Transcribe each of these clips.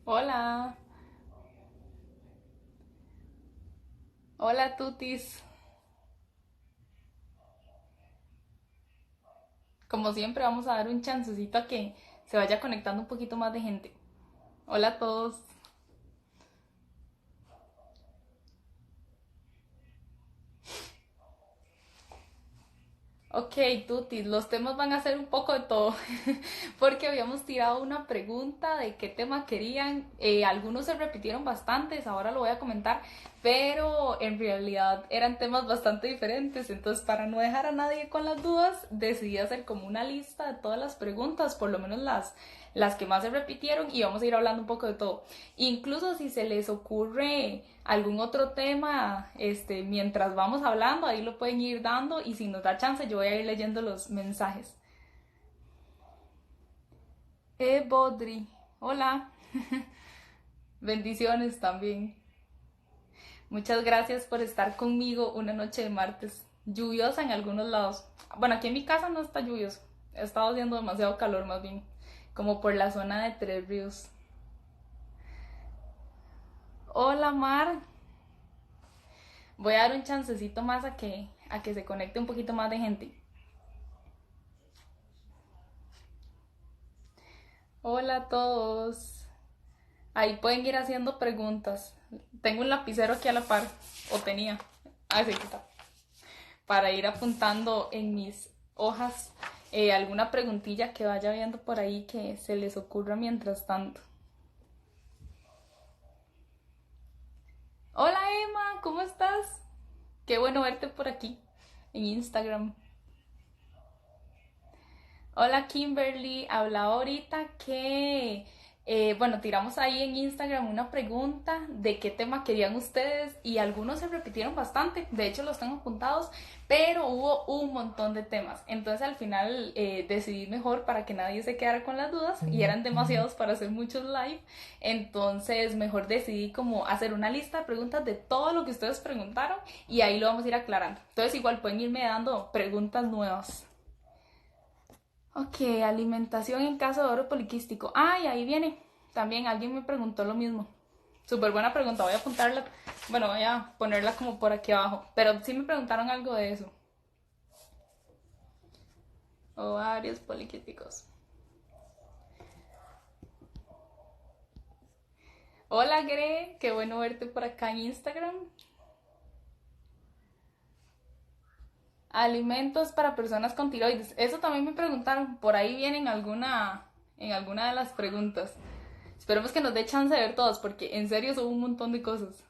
Hola, hola Tutis. Como siempre vamos a dar un chancecito a que se vaya conectando un poquito más de gente. Hola a todos. Ok, Tutis, los temas van a ser un poco de todo, porque habíamos tirado una pregunta de qué tema querían. Algunos se repitieron bastantes, ahora lo voy a comentar, pero en realidad eran temas bastante diferentes. Entonces, para no dejar a nadie con las dudas, decidí hacer como una lista de todas las preguntas, por lo menos las que más se repitieron, y vamos a ir hablando un poco de todo. Incluso si se les ocurre algún otro tema, mientras vamos hablando, ahí lo pueden ir dando, y si nos da chance yo voy a ir leyendo los mensajes. Bodri, hola, bendiciones también. Muchas gracias por estar conmigo una noche de martes. Lluviosa en algunos lados. Bueno, aquí en mi casa no está lluvioso. Ha estado haciendo demasiado calor más bien. Como por la zona de Tres Ríos. Hola Mar. Voy a dar un chancecito más a que se conecte un poquito más de gente. Hola a todos. Ahí pueden ir haciendo preguntas. Tengo un lapicero aquí a la par. O tenía. Ah, sí, aquí está. Para ir apuntando en mis hojas alguna preguntilla que vaya viendo por ahí que se les ocurra mientras tanto. Hola Emma, ¿cómo estás? Qué bueno verte por aquí en Instagram. Hola Kimberly, hablaba ahorita que, bueno, tiramos ahí en Instagram una pregunta de qué tema querían ustedes y algunos se repitieron bastante, de hecho los tengo apuntados, pero hubo un montón de temas. Entonces al final decidí mejor para que nadie se quedara con las dudas y eran demasiados para hacer muchos live. Entonces mejor decidí como hacer una lista de preguntas de todo lo que ustedes preguntaron y ahí lo vamos a ir aclarando. Entonces igual pueden irme dando preguntas nuevas. Ok, alimentación en caso de oro poliquístico. Ay, ahí viene. También alguien me preguntó lo mismo. Súper buena pregunta, voy a apuntarla. Bueno, voy a ponerla como por aquí abajo. Pero sí me preguntaron algo de eso. Ovarios poliquísticos. Hola, Gre, qué bueno verte por acá en Instagram. Alimentos para personas con tiroides. Eso también me preguntaron. Por ahí viene en alguna de las preguntas. Esperemos que nos dé chance de ver todos, porque en serio son un montón de cosas.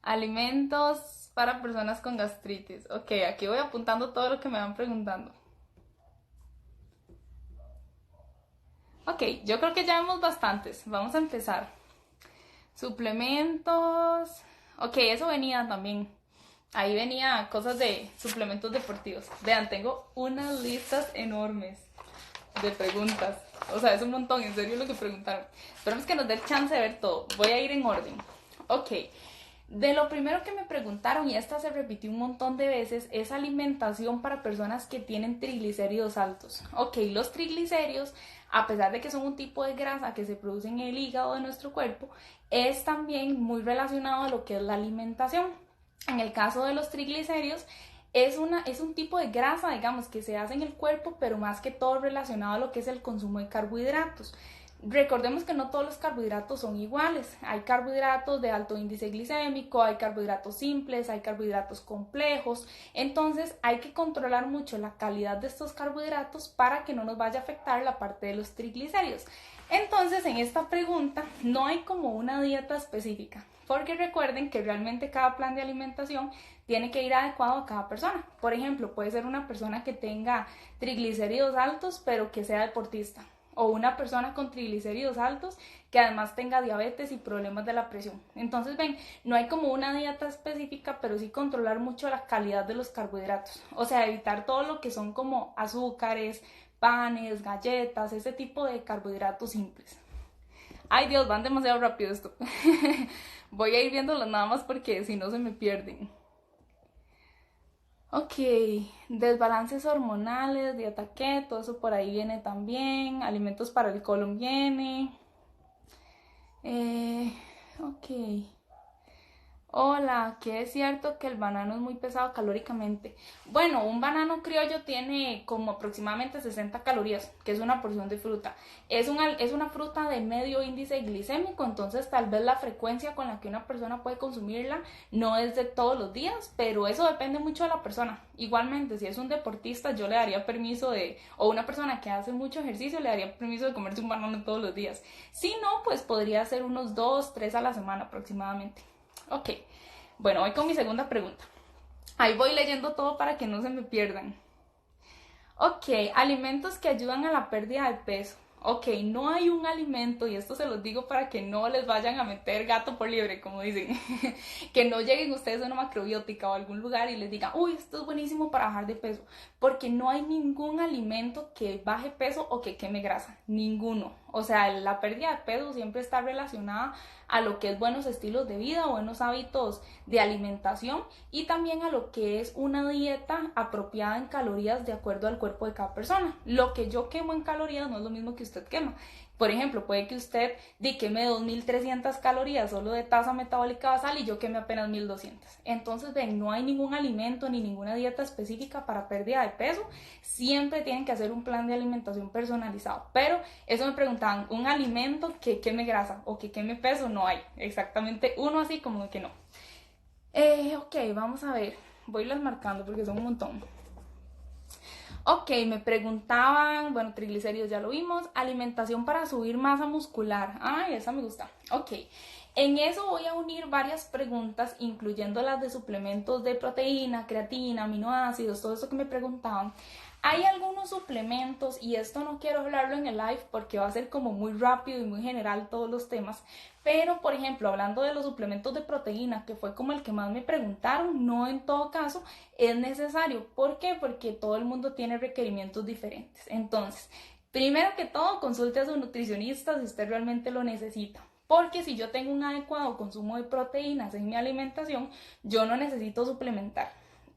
Alimentos para personas con gastritis. Ok, aquí voy apuntando todo lo que me van preguntando. Ok, yo creo que ya vemos bastantes. Vamos a empezar. Suplementos. Ok, eso venía también. Ahí venía cosas de suplementos deportivos. Vean, tengo unas listas enormes de preguntas. O sea, es un montón, en serio lo que preguntaron. Esperemos que nos dé chance de ver todo. Voy a ir en orden. Ok, de lo primero que me preguntaron, y esta se repitió un montón de veces, es alimentación para personas que tienen triglicéridos altos. Ok, los triglicéridos, a pesar de que son un tipo de grasa que se produce en el hígado de nuestro cuerpo, es también muy relacionado a lo que es la alimentación. En el caso de los triglicéridos, es un tipo de grasa, digamos, que se hace en el cuerpo, pero más que todo relacionado a lo que es el consumo de carbohidratos. Recordemos que no todos los carbohidratos son iguales. Hay carbohidratos de alto índice glicémico, hay carbohidratos simples, hay carbohidratos complejos. Entonces hay que controlar mucho la calidad de estos carbohidratos para que no nos vaya a afectar la parte de los triglicéridos. Entonces en esta pregunta no hay como una dieta específica, porque recuerden que realmente cada plan de alimentación tiene que ir adecuado a cada persona. Por ejemplo, puede ser una persona que tenga triglicéridos altos pero que sea deportista, o una persona con triglicéridos altos que además tenga diabetes y problemas de la presión. Entonces, ven, no hay como una dieta específica, pero sí controlar mucho la calidad de los carbohidratos. O sea, evitar todo lo que son como azúcares, panes, galletas, ese tipo de carbohidratos simples. Ay Dios, van demasiado rápido esto. Voy a ir viéndolos nada más porque si no se me pierden. Ok, desbalances hormonales, dieta keto, eso por ahí viene también. Alimentos para el colon viene. Ok. Hola, ¿qué es cierto que el banano es muy pesado calóricamente? Bueno, un banano criollo tiene como aproximadamente 60 calorías, que es una porción de fruta. Es una fruta de medio índice glicémico, entonces tal vez la frecuencia con la que una persona puede consumirla no es de todos los días, pero eso depende mucho de la persona. Igualmente, si es un deportista, yo le daría permiso o una persona que hace mucho ejercicio, le daría permiso de comerse un banano todos los días. Si no, pues podría ser unos 2, 3 a la semana aproximadamente. Ok, bueno, voy con mi segunda pregunta. Ahí voy leyendo todo para que no se me pierdan. Ok, alimentos que ayudan a la pérdida de peso. Ok, no hay un alimento, y esto se los digo para que no les vayan a meter gato por liebre, como dicen, que no lleguen ustedes a una macrobiótica o a algún lugar y les digan, uy, esto es buenísimo para bajar de peso, porque no hay ningún alimento que baje peso o que queme grasa, ninguno. O sea, la pérdida de peso siempre está relacionada a lo que es buenos estilos de vida, buenos hábitos de alimentación y también a lo que es una dieta apropiada en calorías de acuerdo al cuerpo de cada persona. Lo que yo quemo en calorías no es lo mismo que usted quema. Por ejemplo, puede que usted queme 2300 calorías solo de tasa metabólica basal y yo queme apenas 1200. Entonces, ven, no hay ningún alimento ni ninguna dieta específica para pérdida de peso. Siempre tienen que hacer un plan de alimentación personalizado. Pero eso me preguntaban, ¿un alimento que queme grasa o que queme peso? No hay. Exactamente uno así como que no. Ok, vamos a ver. Voy las marcando porque son un montón. Ok, me preguntaban, bueno, triglicéridos ya lo vimos, alimentación para subir masa muscular. Ay, esa me gusta. Ok, en eso voy a unir varias preguntas, incluyendo las de suplementos de proteína, creatina, aminoácidos, todo eso que me preguntaban. Hay algunos suplementos, y esto no quiero hablarlo en el live porque va a ser como muy rápido y muy general todos los temas, pero por ejemplo, hablando de los suplementos de proteína, que fue como el que más me preguntaron, no en todo caso es necesario. ¿Por qué? Porque todo el mundo tiene requerimientos diferentes. Entonces, primero que todo, consulte a su nutricionista si usted realmente lo necesita. Porque si yo tengo un adecuado consumo de proteínas en mi alimentación, yo no necesito suplementar.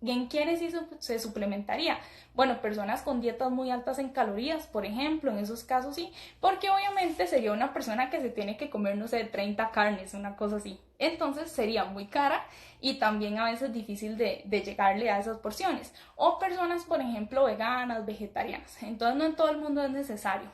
¿Y en quiénes sí se suplementaría? Bueno, personas con dietas muy altas en calorías, por ejemplo, en esos casos sí, porque obviamente sería una persona que se tiene que comer, no sé, 30 carnes, una cosa así. Entonces sería muy cara y también a veces difícil de llegarle a esas porciones. O personas, por ejemplo, veganas, vegetarianas. Entonces no en todo el mundo es necesario.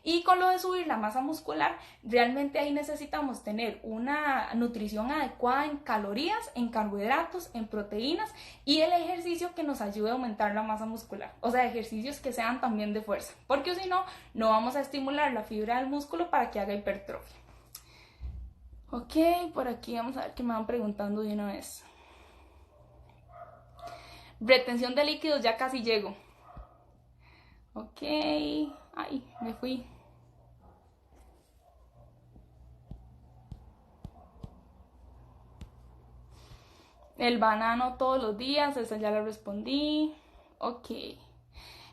Y con lo de subir la masa muscular, realmente ahí necesitamos tener una nutrición adecuada en calorías, en carbohidratos, en proteínas y el ejercicio que nos ayude a aumentar la masa muscular. O sea, ejercicios que sean también de fuerza, porque si no, no vamos a estimular la fibra del músculo para que haga hipertrofia. Ok, por aquí vamos a ver qué me van preguntando de una vez. Retención de líquidos, ya casi llego. Ok, ay, me fui. El banano todos los días, esa ya la respondí. Ok.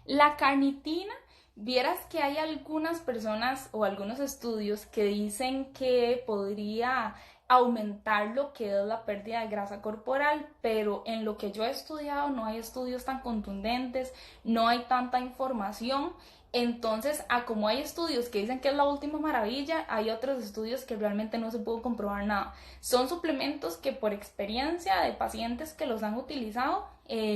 La carnitina, vieras que hay algunas personas o algunos estudios que dicen que podría aumentar lo que es la pérdida de grasa corporal, pero en lo que yo he estudiado no hay estudios tan contundentes, no hay tanta información. Entonces, como hay estudios que dicen que es la última maravilla, hay otros estudios que realmente no se pudo comprobar nada. Son suplementos que por experiencia de pacientes que los han utilizado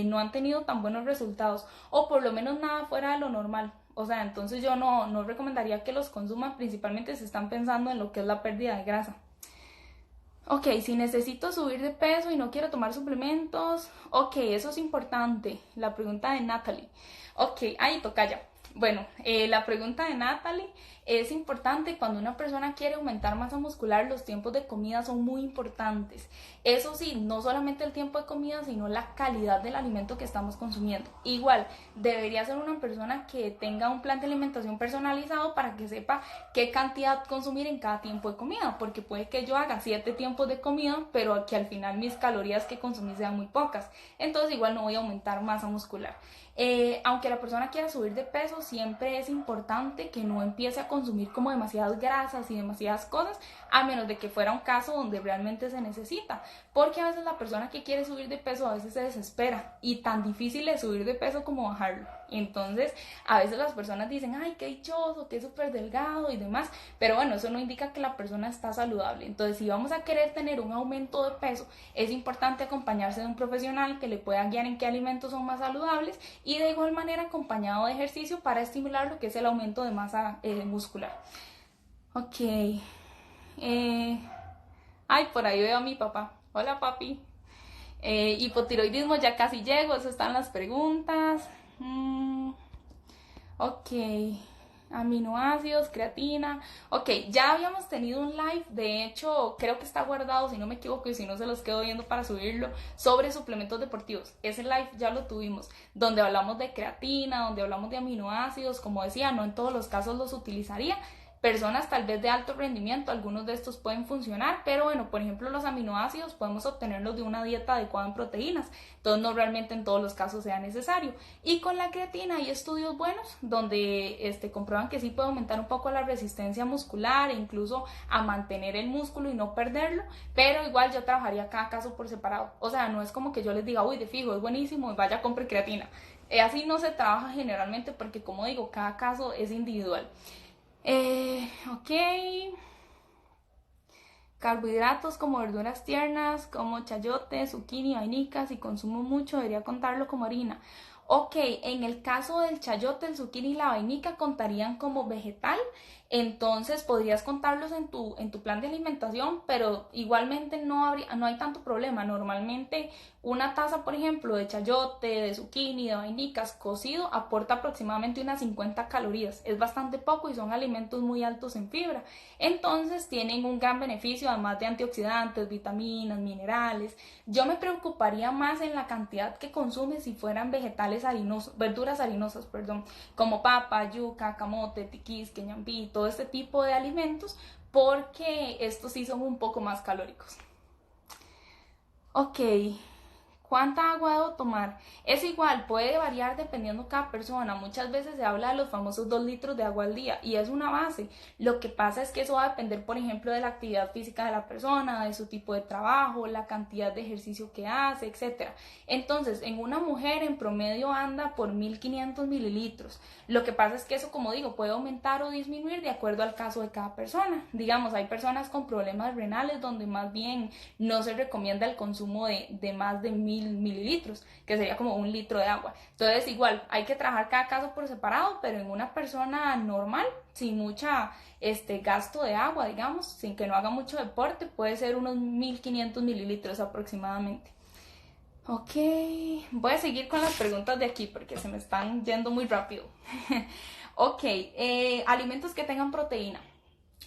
no han tenido tan buenos resultados o por lo menos nada fuera de lo normal. O sea, entonces yo no recomendaría que los consuman, principalmente si están pensando en lo que es la pérdida de grasa. Ok, si necesito subir de peso y no quiero tomar suplementos, ok, eso es importante. La pregunta de Natalie. Ok, ahí toca ya. Bueno, la pregunta de Natalie es importante cuando una persona quiere aumentar masa muscular, los tiempos de comida son muy importantes. Eso sí, no solamente el tiempo de comida, sino la calidad del alimento que estamos consumiendo. Igual, debería ser una persona que tenga un plan de alimentación personalizado para que sepa qué cantidad consumir en cada tiempo de comida, porque puede que yo haga 7 tiempos de comida, pero que al final mis calorías que consumí sean muy pocas. Entonces igual no voy a aumentar masa muscular. Aunque la persona quiera subir de peso, siempre es importante que no empiece a consumir como demasiadas grasas y demasiadas cosas, a menos de que fuera un caso donde realmente se necesita, porque a veces la persona que quiere subir de peso a veces se desespera y tan difícil es subir de peso como bajarlo. Entonces, a veces las personas dicen, ay, qué dichoso, qué súper delgado y demás, pero bueno, eso no indica que la persona está saludable. Entonces, si vamos a querer tener un aumento de peso, es importante acompañarse de un profesional que le pueda guiar en qué alimentos son más saludables y de igual manera acompañado de ejercicio para estimular lo que es el aumento de masa muscular. Ok. Ay, por ahí veo a mi papá. Hola, papi. Hipotiroidismo, ya casi llego, eso están las preguntas. Ok, aminoácidos, creatina. Ok, ya habíamos tenido un live, de hecho creo que está guardado, si no me equivoco, y si no se los quedo viendo para subirlo, sobre suplementos deportivos. Ese live ya lo tuvimos, donde hablamos de creatina, donde hablamos de aminoácidos. Como decía, no en todos los casos los utilizaría. Personas tal vez de alto rendimiento, algunos de estos pueden funcionar, pero bueno, por ejemplo los aminoácidos podemos obtenerlos de una dieta adecuada en proteínas, entonces no realmente en todos los casos sea necesario. Y con la creatina hay estudios buenos donde comprueban que sí puede aumentar un poco la resistencia muscular e incluso a mantener el músculo y no perderlo, pero igual yo trabajaría cada caso por separado. O sea, no es como que yo les diga, uy, de fijo, es buenísimo, vaya, compre creatina. Así no se trabaja generalmente porque, como digo, cada caso es individual. Ok. Carbohidratos como verduras tiernas, como chayote, zucchini, vainica, si consumo mucho debería contarlo como harina. Ok, en el caso del chayote, el zucchini y la vainica contarían como vegetal, entonces podrías contarlos en tu plan de alimentación, pero igualmente no hay tanto problema. Normalmente una taza, por ejemplo, de chayote, de zucchini, de vainicas cocido aporta aproximadamente unas 50 calorías. Es bastante poco y son alimentos muy altos en fibra. Entonces tienen un gran beneficio, además de antioxidantes, vitaminas, minerales. Yo me preocuparía más en la cantidad que consume si fueran vegetales harinosos, verduras harinosas, perdón, como papa, yuca, camote, tiquisque, ñampí, todo este tipo de alimentos, porque estos sí son un poco más calóricos. Ok, ¿cuánta agua debo tomar? Es igual, puede variar dependiendo cada persona. Muchas veces se habla de los famosos 2 litros de agua al día y es una base. Lo que pasa es que eso va a depender, por ejemplo, de la actividad física de la persona, de su tipo de trabajo, la cantidad de ejercicio que hace, etc. Entonces, en una mujer en promedio anda por 1500 mililitros. Lo que pasa es que eso, como digo, puede aumentar o disminuir de acuerdo al caso de cada persona. Digamos, hay personas con problemas renales donde más bien no se recomienda el consumo de más de 1000 mililitros, que sería como 1 litro de agua. Entonces, igual, hay que trabajar cada caso por separado, pero en una persona normal, sin mucha gasto de agua, digamos, sin que no haga mucho deporte, puede ser unos 1500 mililitros aproximadamente. Ok, voy a seguir con las preguntas de aquí porque se me están yendo muy rápido. Ok, alimentos que tengan proteína.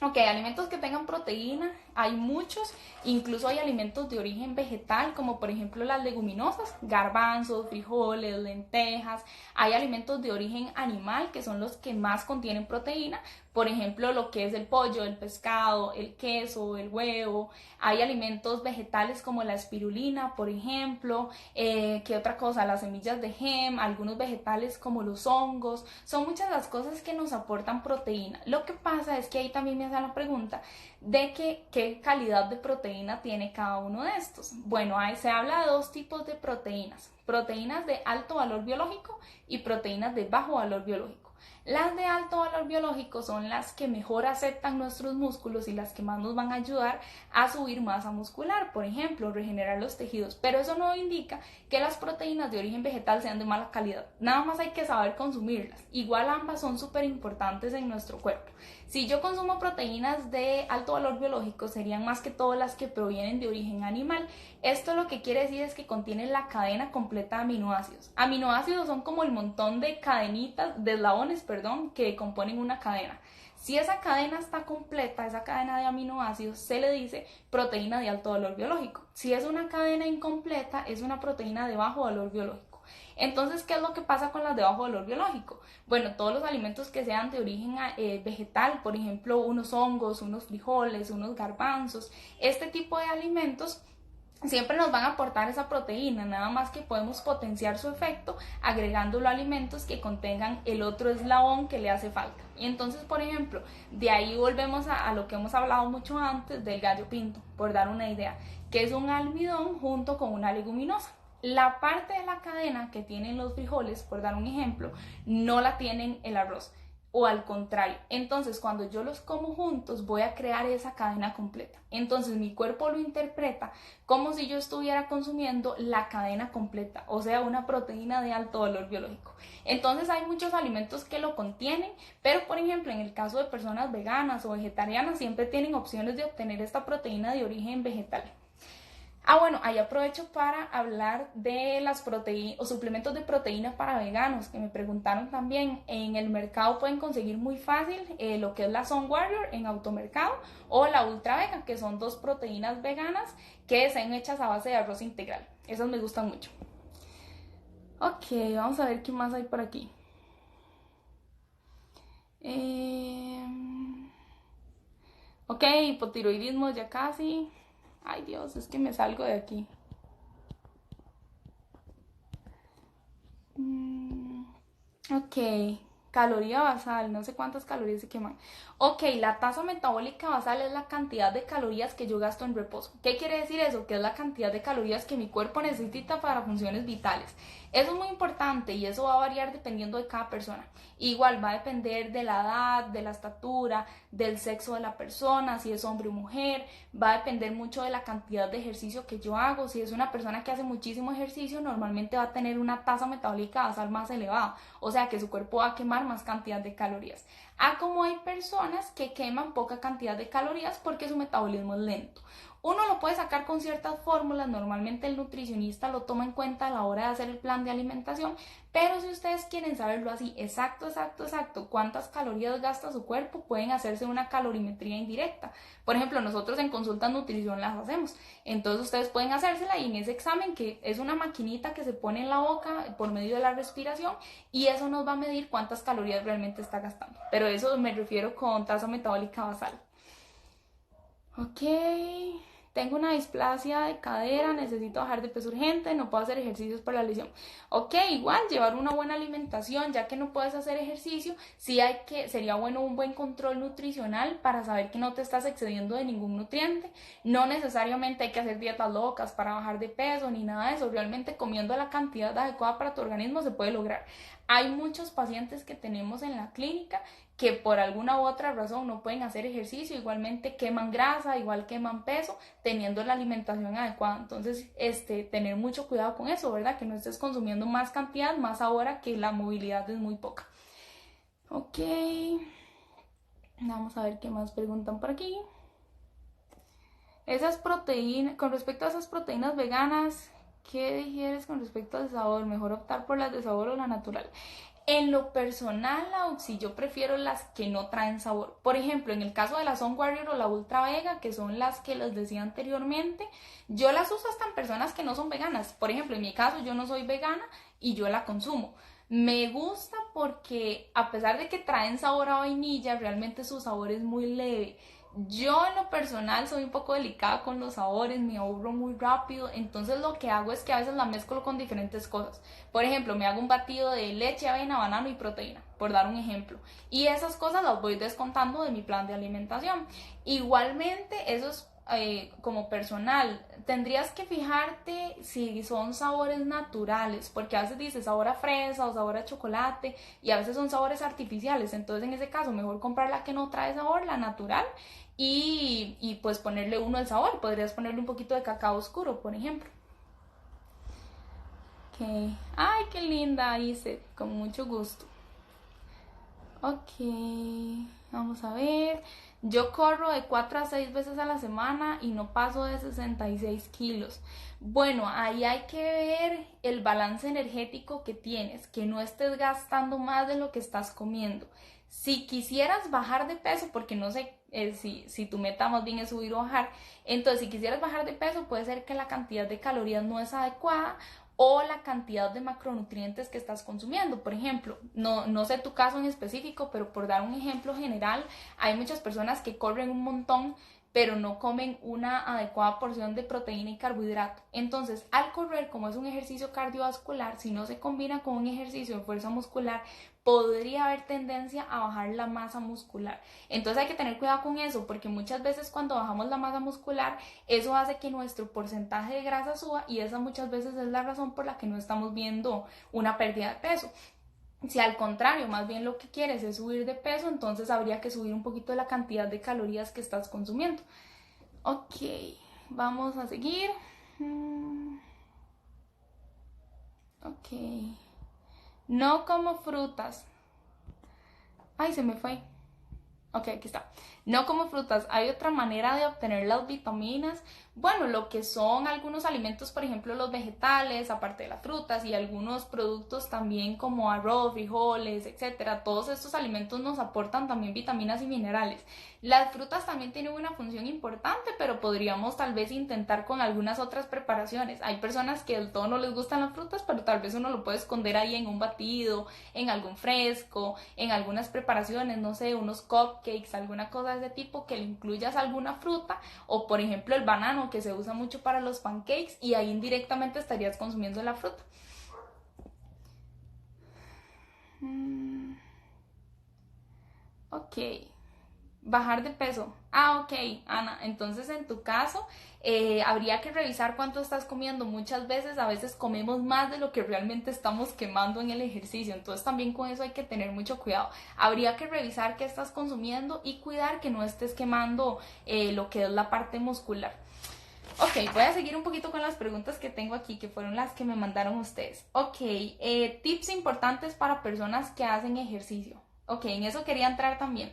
Ok, alimentos que tengan proteína, hay muchos, incluso hay alimentos de origen vegetal, como por ejemplo las leguminosas, garbanzos, frijoles, lentejas. Hay alimentos de origen animal, que son los que más contienen proteína, por ejemplo lo que es el pollo, el pescado, el queso, el huevo. Hay alimentos vegetales como la espirulina, por ejemplo. ¿Qué otra cosa? Las semillas de hemp, algunos vegetales como los hongos. Son muchas las cosas que nos aportan proteína. Lo que pasa es que ahí también me hacen la pregunta de qué calidad de proteína tiene cada uno de estos. Bueno, ahí se habla de 2 tipos de proteínas. Proteínas de alto valor biológico y proteínas de bajo valor biológico. Las de alto valor biológico son las que mejor aceptan nuestros músculos y las que más nos van a ayudar a subir masa muscular, por ejemplo, regenerar los tejidos. Pero eso no indica que las proteínas de origen vegetal sean de mala calidad. Nada más hay que saber consumirlas. Igual ambas son súper importantes en nuestro cuerpo. Si yo consumo proteínas de alto valor biológico, serían más que todo las que provienen de origen animal. Esto lo que quiere decir es que contienen la cadena completa de aminoácidos. Aminoácidos son como el montón de cadenitas, de eslabones, perdón, que componen una cadena. Si esa cadena está completa, esa cadena de aminoácidos, se le dice proteína de alto valor biológico. Si es una cadena incompleta, es una proteína de bajo valor biológico. Entonces, ¿qué es lo que pasa con las de bajo valor biológico? Bueno, todos los alimentos que sean de origen vegetal, por ejemplo, unos hongos, unos frijoles, unos garbanzos, este tipo de alimentos siempre nos van a aportar esa proteína, nada más que podemos potenciar su efecto agregándolo a alimentos que contengan el otro eslabón que le hace falta. Y entonces, por ejemplo, de ahí volvemos a lo que hemos hablado mucho antes del gallo pinto, por dar una idea, que es un almidón junto con una leguminosa. La parte de la cadena que tienen los frijoles, por dar un ejemplo, no la tienen el arroz, o al contrario. Entonces, cuando yo los como juntos, voy a crear esa cadena completa. Entonces, mi cuerpo lo interpreta como si yo estuviera consumiendo la cadena completa, o sea, una proteína de alto valor biológico. Entonces, hay muchos alimentos que lo contienen, pero por ejemplo, en el caso de personas veganas o vegetarianas, siempre tienen opciones de obtener esta proteína de origen vegetal. Bueno, ahí aprovecho para hablar de las proteínas o suplementos de proteína para veganos, que me preguntaron también. En el mercado pueden conseguir muy fácil lo que es la Sun Warrior en automercado o la Ultra Vega, que son dos proteínas veganas que son hechas a base de arroz integral. Esas me gustan mucho. Ok, vamos a ver qué más hay por aquí. Ok, hipotiroidismo ya casi. Ay Dios, es que me salgo de aquí. Ok, caloría basal, no sé cuántas calorías se queman. Ok, la tasa metabólica basal es la cantidad de calorías que yo gasto en reposo. ¿Qué quiere decir eso? Que es la cantidad de calorías que mi cuerpo necesita para funciones vitales. Eso es muy importante y eso va a variar dependiendo de cada persona. Igual va a depender de la edad, de la estatura, del sexo de la persona, si es hombre o mujer. Va a depender mucho de la cantidad de ejercicio que yo hago. Si es una persona que hace muchísimo ejercicio, normalmente va a tener una tasa metabólica basal más elevada. O sea que su cuerpo va a quemar más cantidad de calorías. Como hay personas que queman poca cantidad de calorías porque su metabolismo es lento. Uno lo puede sacar con ciertas fórmulas, normalmente el nutricionista lo toma en cuenta a la hora de hacer el plan de alimentación, pero si ustedes quieren saberlo así, exacto, cuántas calorías gasta su cuerpo, pueden hacerse una calorimetría indirecta. Por ejemplo, nosotros en consultas nutrición las hacemos, entonces ustedes pueden hacérsela y en ese examen, que es una maquinita que se pone en la boca por medio de la respiración, y eso nos va a medir cuántas calorías realmente está gastando. Pero eso me refiero con tasa metabólica basal. Ok, tengo una displasia de cadera, necesito bajar de peso urgente, no puedo hacer ejercicios por la lesión. Ok, igual llevar una buena alimentación, ya que no puedes hacer ejercicio, sería bueno un buen control nutricional para saber que no te estás excediendo de ningún nutriente. No necesariamente hay que hacer dietas locas para bajar de peso ni nada de eso, realmente comiendo la cantidad adecuada para tu organismo se puede lograr. Hay muchos pacientes que tenemos en la clínica que por alguna u otra razón no pueden hacer ejercicio, igualmente queman grasa, igual queman peso, teniendo la alimentación adecuada. Entonces, tener mucho cuidado con eso, ¿verdad? Que no estés consumiendo más cantidad, más ahora que la movilidad es muy poca. Ok, vamos a ver qué más preguntan por aquí. Esas proteínas, con respecto a esas proteínas veganas, ¿qué digieres con respecto al sabor? ¿Mejor optar por las de sabor o la natural? En lo personal, Auxi, yo prefiero las que no traen sabor. Por ejemplo, en el caso de la Sun Warrior o la Ultra Vega, que son las que les decía anteriormente, yo las uso hasta en personas que no son veganas. Por ejemplo, en mi caso, yo no soy vegana y yo la consumo. Me gusta porque a pesar de que traen sabor a vainilla, realmente su sabor es muy leve. Yo en lo personal soy un poco delicada con los sabores, me aburro muy rápido, entonces lo que hago es que a veces la mezclo con diferentes cosas. Por ejemplo, me hago un batido de leche, avena, banano y proteína, por dar un ejemplo. Y esas cosas las voy descontando de mi plan de alimentación. Igualmente, eso es como personal. Tendrías que fijarte si son sabores naturales, porque a veces dice sabor a fresa o sabor a chocolate y a veces son sabores artificiales. Entonces, en ese caso, mejor comprar la que no trae sabor, la natural, y pues ponerle uno el sabor. Podrías ponerle un poquito de cacao oscuro, por ejemplo. Ok. Ay, qué linda, hice, con mucho gusto. Ok, vamos a ver. Yo corro de 4 a 6 veces a la semana y no paso de 66 kilos. Bueno, ahí hay que ver el balance energético que tienes, que no estés gastando más de lo que estás comiendo. Si quisieras bajar de peso, porque no sé si tu meta más bien es subir o bajar, entonces si quisieras bajar de peso puede ser que la cantidad de calorías no es adecuada o la cantidad de macronutrientes que estás consumiendo. Por ejemplo, no sé tu caso en específico, pero por dar un ejemplo general, hay muchas personas que corren un montón, pero no comen una adecuada porción de proteína y carbohidrato. Entonces, al correr, como es un ejercicio cardiovascular, si no se combina con un ejercicio de fuerza muscular, podría haber tendencia a bajar la masa muscular. Entonces hay que tener cuidado con eso, porque muchas veces cuando bajamos la masa muscular, eso hace que nuestro porcentaje de grasa suba y esa muchas veces es la razón por la que no estamos viendo una pérdida de peso. Si al contrario, más bien lo que quieres es subir de peso, entonces habría que subir un poquito la cantidad de calorías que estás consumiendo. Ok, vamos a seguir. Ok. No como frutas. Ay, se me fue. Ok, aquí está. No como frutas. ¿Hay otra manera de obtener las vitaminas? Bueno, lo que son algunos alimentos, por ejemplo, los vegetales, aparte de las frutas y algunos productos también como arroz, frijoles, etcétera. Todos estos alimentos nos aportan también vitaminas y minerales. Las frutas también tienen una función importante, pero podríamos tal vez intentar con algunas otras preparaciones. Hay personas que del todo no les gustan las frutas, pero tal vez uno lo puede esconder ahí en un batido, en algún fresco, en algunas preparaciones, no sé, unos cupcakes, alguna cosa de ese tipo que le incluyas alguna fruta, o por ejemplo el banano que se usa mucho para los pancakes y ahí indirectamente estarías consumiendo la fruta. Ok. Bajar de peso. Ah, ok, Ana. Entonces, en tu caso, habría que revisar cuánto estás comiendo. Muchas veces, a veces comemos más de lo que realmente estamos quemando en el ejercicio. Entonces, también con eso hay que tener mucho cuidado. Habría que revisar qué estás consumiendo y cuidar que no estés quemando lo que es la parte muscular. Ok, voy a seguir un poquito con las preguntas que tengo aquí, que fueron las que me mandaron ustedes. Ok, tips importantes para personas que hacen ejercicio. Ok, en eso quería entrar también.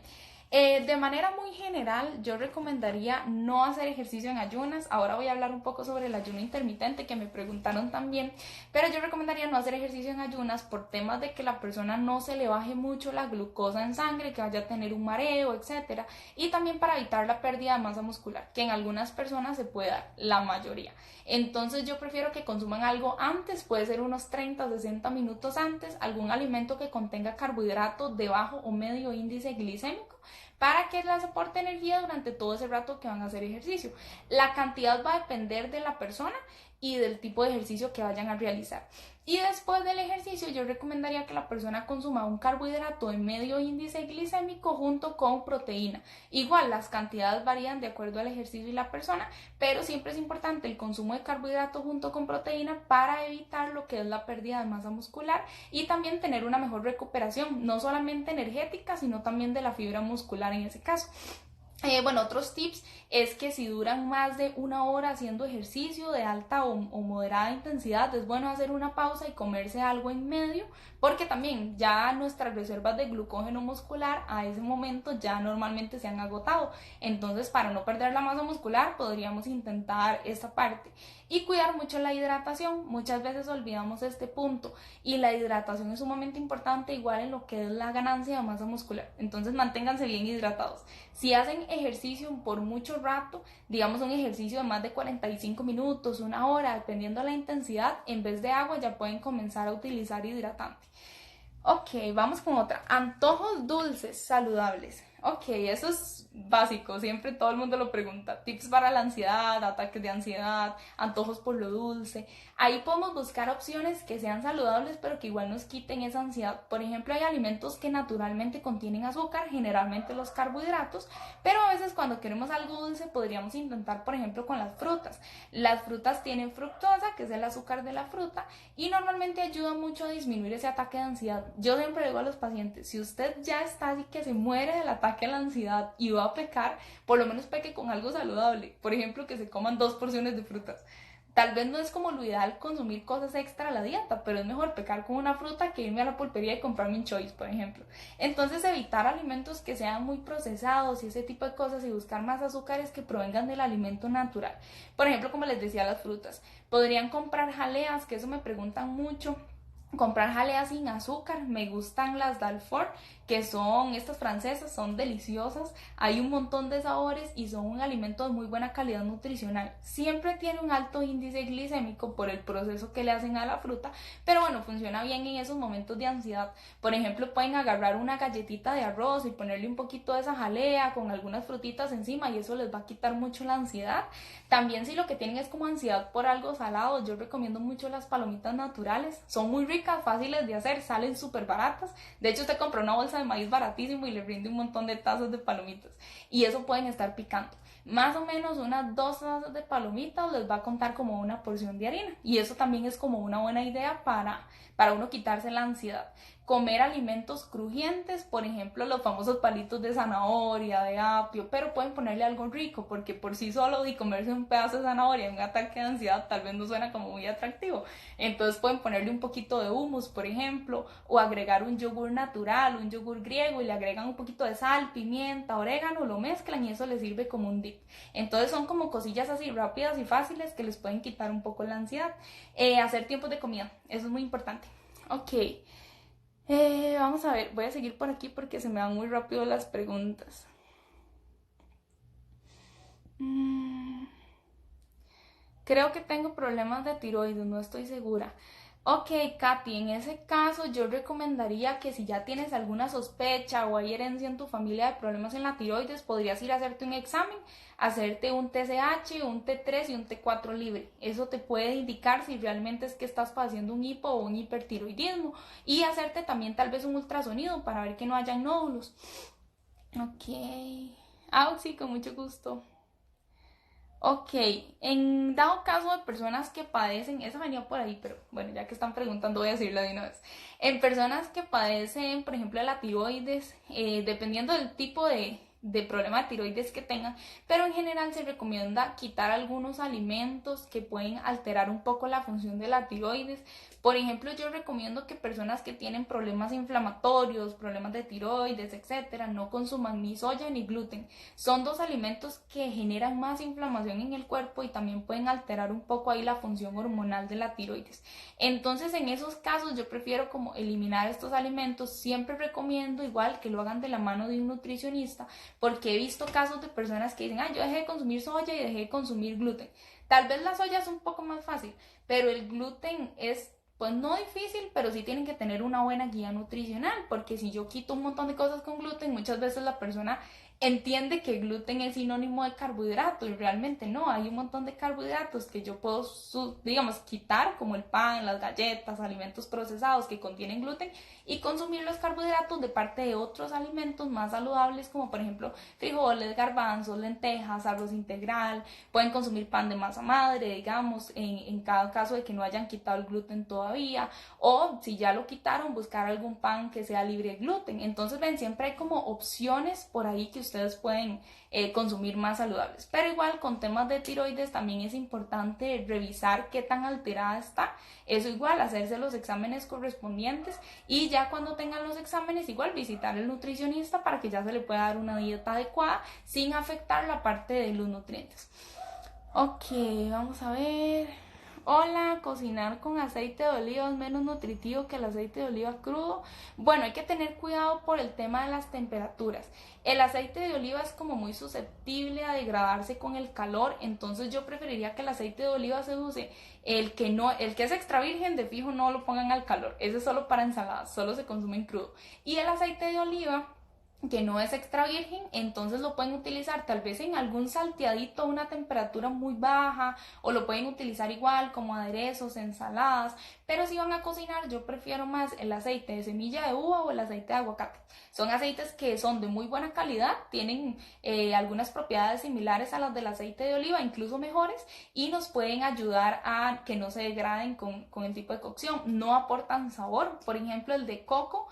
De manera muy general, yo recomendaría no hacer ejercicio en ayunas. Ahora voy a hablar un poco sobre el ayuno intermitente que me preguntaron también, pero yo recomendaría no hacer ejercicio en ayunas por temas de que la persona no se le baje mucho la glucosa en sangre, que vaya a tener un mareo, etcétera, y también para evitar la pérdida de masa muscular, que en algunas personas se puede dar, la mayoría. Entonces yo prefiero que consuman algo antes, puede ser unos 30 o 60 minutos antes, algún alimento que contenga carbohidratos de bajo o medio índice glicémico para que les aporte energía durante todo ese rato que van a hacer ejercicio. La cantidad va a depender de la persona y del tipo de ejercicio que vayan a realizar. Y después del ejercicio yo recomendaría que la persona consuma un carbohidrato de medio índice glicémico junto con proteína. Igual las cantidades varían de acuerdo al ejercicio y la persona, pero siempre es importante el consumo de carbohidrato junto con proteína para evitar lo que es la pérdida de masa muscular y también tener una mejor recuperación, no solamente energética, sino también de la fibra muscular en ese caso. Bueno, otros tips es que si duran más de una hora haciendo ejercicio de alta o moderada intensidad, es bueno hacer una pausa y comerse algo en medio, porque también ya nuestras reservas de glucógeno muscular a ese momento ya normalmente se han agotado. Entonces, para no perder la masa muscular, podríamos intentar esta parte. Y cuidar mucho la hidratación. Muchas veces olvidamos este punto y la hidratación es sumamente importante, igual en lo que es la ganancia de masa muscular. Entonces, manténganse bien hidratados. Si hacen ejercicio por mucho rato, digamos un ejercicio de más de 45 minutos, una hora, dependiendo de la intensidad, en vez de agua ya pueden comenzar a utilizar hidratante. Ok, vamos con otra. Antojos dulces saludables. Ok, eso es básico, siempre todo el mundo lo pregunta. Tips para la ansiedad, ataques de ansiedad, antojos por lo dulce. Ahí podemos buscar opciones que sean saludables pero que igual nos quiten esa ansiedad. Por ejemplo, hay alimentos que naturalmente contienen azúcar, generalmente los carbohidratos, pero a veces cuando queremos algo dulce podríamos intentar, por ejemplo, con las frutas. Las frutas tienen fructosa, que es el azúcar de la fruta, y normalmente ayuda mucho a disminuir ese ataque de ansiedad. Yo siempre digo a los pacientes, si usted ya está así que se muere del ataque a la ansiedad y va a pecar, por lo menos peque con algo saludable. Por ejemplo, que se coman 2 porciones de frutas. Tal vez no es como lo ideal consumir cosas extra a la dieta, pero es mejor pecar con una fruta que irme a la pulpería y comprarme un choice, por ejemplo. Entonces, evitar alimentos que sean muy procesados y ese tipo de cosas y buscar más azúcares que provengan del alimento natural. Por ejemplo, como les decía, las frutas. Podrían comprar jaleas, que eso me preguntan mucho. Comprar jaleas sin azúcar, me gustan las Dalfort, que son estas francesas, son deliciosas, hay un montón de sabores y son un alimento de muy buena calidad nutricional. Siempre tiene un alto índice glicémico por el proceso que le hacen a la fruta, pero bueno, funciona bien en esos momentos de ansiedad. Por ejemplo, pueden agarrar una galletita de arroz y ponerle un poquito de esa jalea con algunas frutitas encima y eso les va a quitar mucho la ansiedad. También si lo que tienen es como ansiedad por algo salado, yo recomiendo mucho las palomitas naturales, son muy ricas ricas, fáciles de hacer, salen súper baratas. De hecho, usted compra una bolsa de maíz baratísimo y le rinde un montón de tazas de palomitas. Y eso pueden estar picando. Más o menos unas 2 tazas de palomitas les va a contar como una porción de harina. Y eso también es como una buena idea para uno quitarse la ansiedad. Comer alimentos crujientes, por ejemplo, los famosos palitos de zanahoria, de apio, pero pueden ponerle algo rico, porque por sí solo de comerse un pedazo de zanahoria en un ataque de ansiedad tal vez no suena como muy atractivo. Entonces pueden ponerle un poquito de hummus, por ejemplo, o agregar un yogur natural, un yogur griego, y le agregan un poquito de sal, pimienta, orégano, lo mezclan y eso les sirve como un dip. Entonces son como cosillas así rápidas y fáciles que les pueden quitar un poco la ansiedad. Hacer tiempos de comida, eso es muy importante. Ok. Vamos a ver, voy a seguir por aquí porque se me van muy rápido las preguntas. Creo que tengo problemas de tiroides, no estoy segura. Ok, Katy, en ese caso yo recomendaría que si ya tienes alguna sospecha o hay herencia en tu familia de problemas en la tiroides, podrías ir a hacerte un examen, hacerte un TSH, un T3 y un T4 libre. Eso te puede indicar si realmente es que estás padeciendo un hipo o un hipertiroidismo, y hacerte también tal vez un ultrasonido para ver que no hayan nódulos. Ok. Ah, sí, con mucho gusto. Ok, en dado caso de personas que padecen, esa venía por ahí, pero bueno, ya que están preguntando voy a decirlo de una vez. En personas que padecen, por ejemplo, de la tiroides, dependiendo del tipo de problema de tiroides que tengan, pero en general se recomienda quitar algunos alimentos que pueden alterar un poco la función de la tiroides. Por ejemplo, yo recomiendo que personas que tienen problemas inflamatorios, problemas de tiroides, etcétera, no consuman ni soya ni gluten. Son dos alimentos que generan más inflamación en el cuerpo y también pueden alterar un poco ahí la función hormonal de la tiroides. Entonces, en esos casos yo prefiero como eliminar estos alimentos. Siempre recomiendo igual que lo hagan de la mano de un nutricionista, porque he visto casos de personas que dicen, yo dejé de consumir soya y dejé de consumir gluten. Tal vez la soya es un poco más fácil, pero el gluten es pues no difícil, pero sí tienen que tener una buena guía nutricional, porque si yo quito un montón de cosas con gluten, muchas veces la persona entiende que el gluten es sinónimo de carbohidrato y realmente no, hay un montón de carbohidratos que yo puedo, digamos, quitar, como el pan, las galletas, alimentos procesados que contienen gluten, y consumir los carbohidratos de parte de otros alimentos más saludables, como por ejemplo frijoles, garbanzos, lentejas, arroz integral. Pueden consumir pan de masa madre, digamos, en cada caso de que no hayan quitado el gluten todavía, o si ya lo quitaron, buscar algún pan que sea libre de gluten. Entonces, ven, siempre hay como opciones por ahí que ustedes pueden consumir más saludables. Pero igual con temas de tiroides también es importante revisar qué tan alterada está. Eso igual, hacerse los exámenes correspondientes, y ya cuando tengan los exámenes igual visitar al nutricionista para que ya se le pueda dar una dieta adecuada sin afectar la parte de los nutrientes. Ok, vamos a ver. Hola, cocinar con aceite de oliva es menos nutritivo que el aceite de oliva crudo. Bueno, hay que tener cuidado por el tema de las temperaturas. El aceite de oliva es como muy susceptible a degradarse con el calor, entonces yo preferiría que el aceite de oliva se use. El que es extra virgen, de fijo no lo pongan al calor. Ese es solo para ensaladas, solo se consume en crudo. Y el aceite de oliva que no es extra virgen, entonces lo pueden utilizar tal vez en algún salteadito a una temperatura muy baja, o lo pueden utilizar igual como aderezos, ensaladas. Pero si van a cocinar, yo prefiero más el aceite de semilla de uva o el aceite de aguacate. Son aceites que son de muy buena calidad, tienen algunas propiedades similares a las del aceite de oliva, incluso mejores, y nos pueden ayudar a que no se degraden con el tipo de cocción. No aportan sabor. Por ejemplo, el de coco,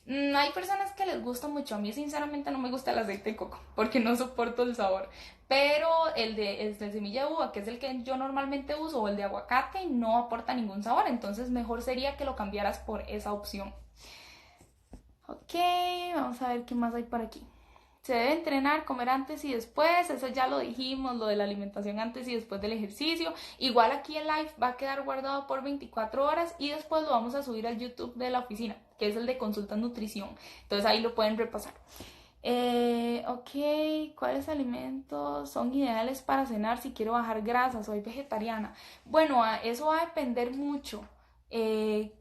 hay personas que les gusta mucho. A mí sinceramente no me gusta el aceite de coco porque no soporto el sabor. Pero el de semilla de uva, que es el que yo normalmente uso, o el de aguacate, no aporta ningún sabor. Entonces mejor sería que lo cambiaras por esa opción. Ok, vamos a ver qué más hay por aquí. Se debe entrenar, comer antes y después, eso ya lo dijimos, lo de la alimentación antes y después del ejercicio. Igual aquí el live va a quedar guardado por 24 horas y después lo vamos a subir al YouTube de la oficina, que es el de consulta nutrición. Entonces ahí lo pueden repasar. Ok, ¿cuáles alimentos son ideales para cenar si quiero bajar grasa? Soy vegetariana. Bueno, eso va a depender mucho,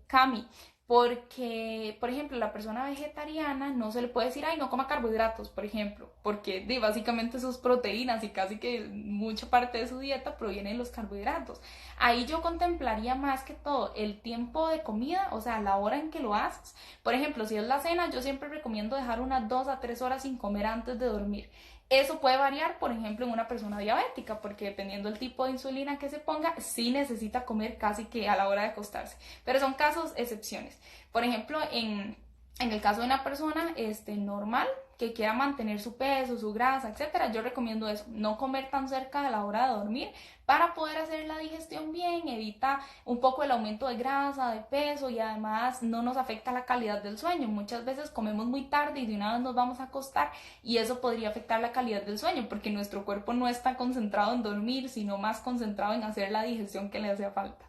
Cami. Porque, por ejemplo, la persona vegetariana no se le puede decir, ay, no coma carbohidratos, por ejemplo, porque básicamente sus proteínas y casi que mucha parte de su dieta proviene de los carbohidratos. Ahí yo contemplaría más que todo el tiempo de comida, o sea, la hora en que lo haces. Por ejemplo, si es la cena, yo siempre recomiendo dejar unas 2 a 3 horas sin comer antes de dormir. Eso puede variar, por ejemplo, en una persona diabética, porque dependiendo del tipo de insulina que se ponga, sí necesita comer casi que a la hora de acostarse. Pero son casos excepciones. Por ejemplo, en el caso de una persona normal que quiera mantener su peso, su grasa, etcétera, yo recomiendo eso, no comer tan cerca de la hora de dormir para poder hacer la digestión bien, evita un poco el aumento de grasa, de peso y además no nos afecta la calidad del sueño. Muchas veces comemos muy tarde y de una vez nos vamos a acostar y eso podría afectar la calidad del sueño porque nuestro cuerpo no está concentrado en dormir, sino más concentrado en hacer la digestión que le hace falta.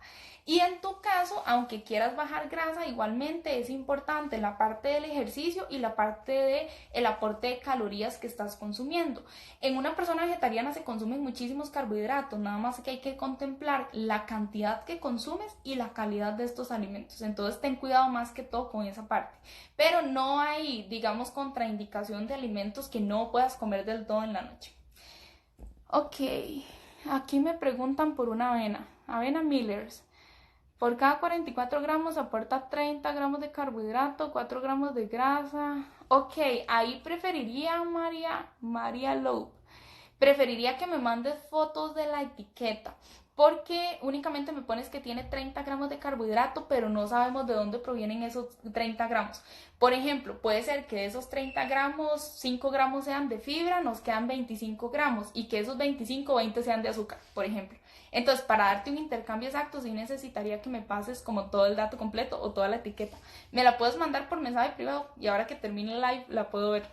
Y en tu caso, aunque quieras bajar grasa, igualmente es importante la parte del ejercicio y la parte de el aporte de calorías que estás consumiendo. En una persona vegetariana se consumen muchísimos carbohidratos, nada más que hay que contemplar la cantidad que consumes y la calidad de estos alimentos. Entonces ten cuidado más que todo con esa parte. Pero no hay, digamos, contraindicación de alimentos que no puedas comer del todo en la noche. Ok, aquí me preguntan por una avena, avena Millers. Por cada 44 gramos aporta 30 gramos de carbohidrato, 4 gramos de grasa. Ok, ahí preferiría María Lowe. Preferiría que me mandes fotos de la etiqueta. Porque únicamente me pones que tiene 30 gramos de carbohidrato, pero no sabemos de dónde provienen esos 30 gramos. Por ejemplo, puede ser que de esos 30 gramos, 5 gramos sean de fibra, nos quedan 25 gramos y que esos 25 o 20 sean de azúcar, por ejemplo. Entonces, para darte un intercambio exacto, sí necesitaría que me pases como todo el dato completo o toda la etiqueta. Me la puedes mandar por mensaje privado y ahora que termine el live la puedo ver.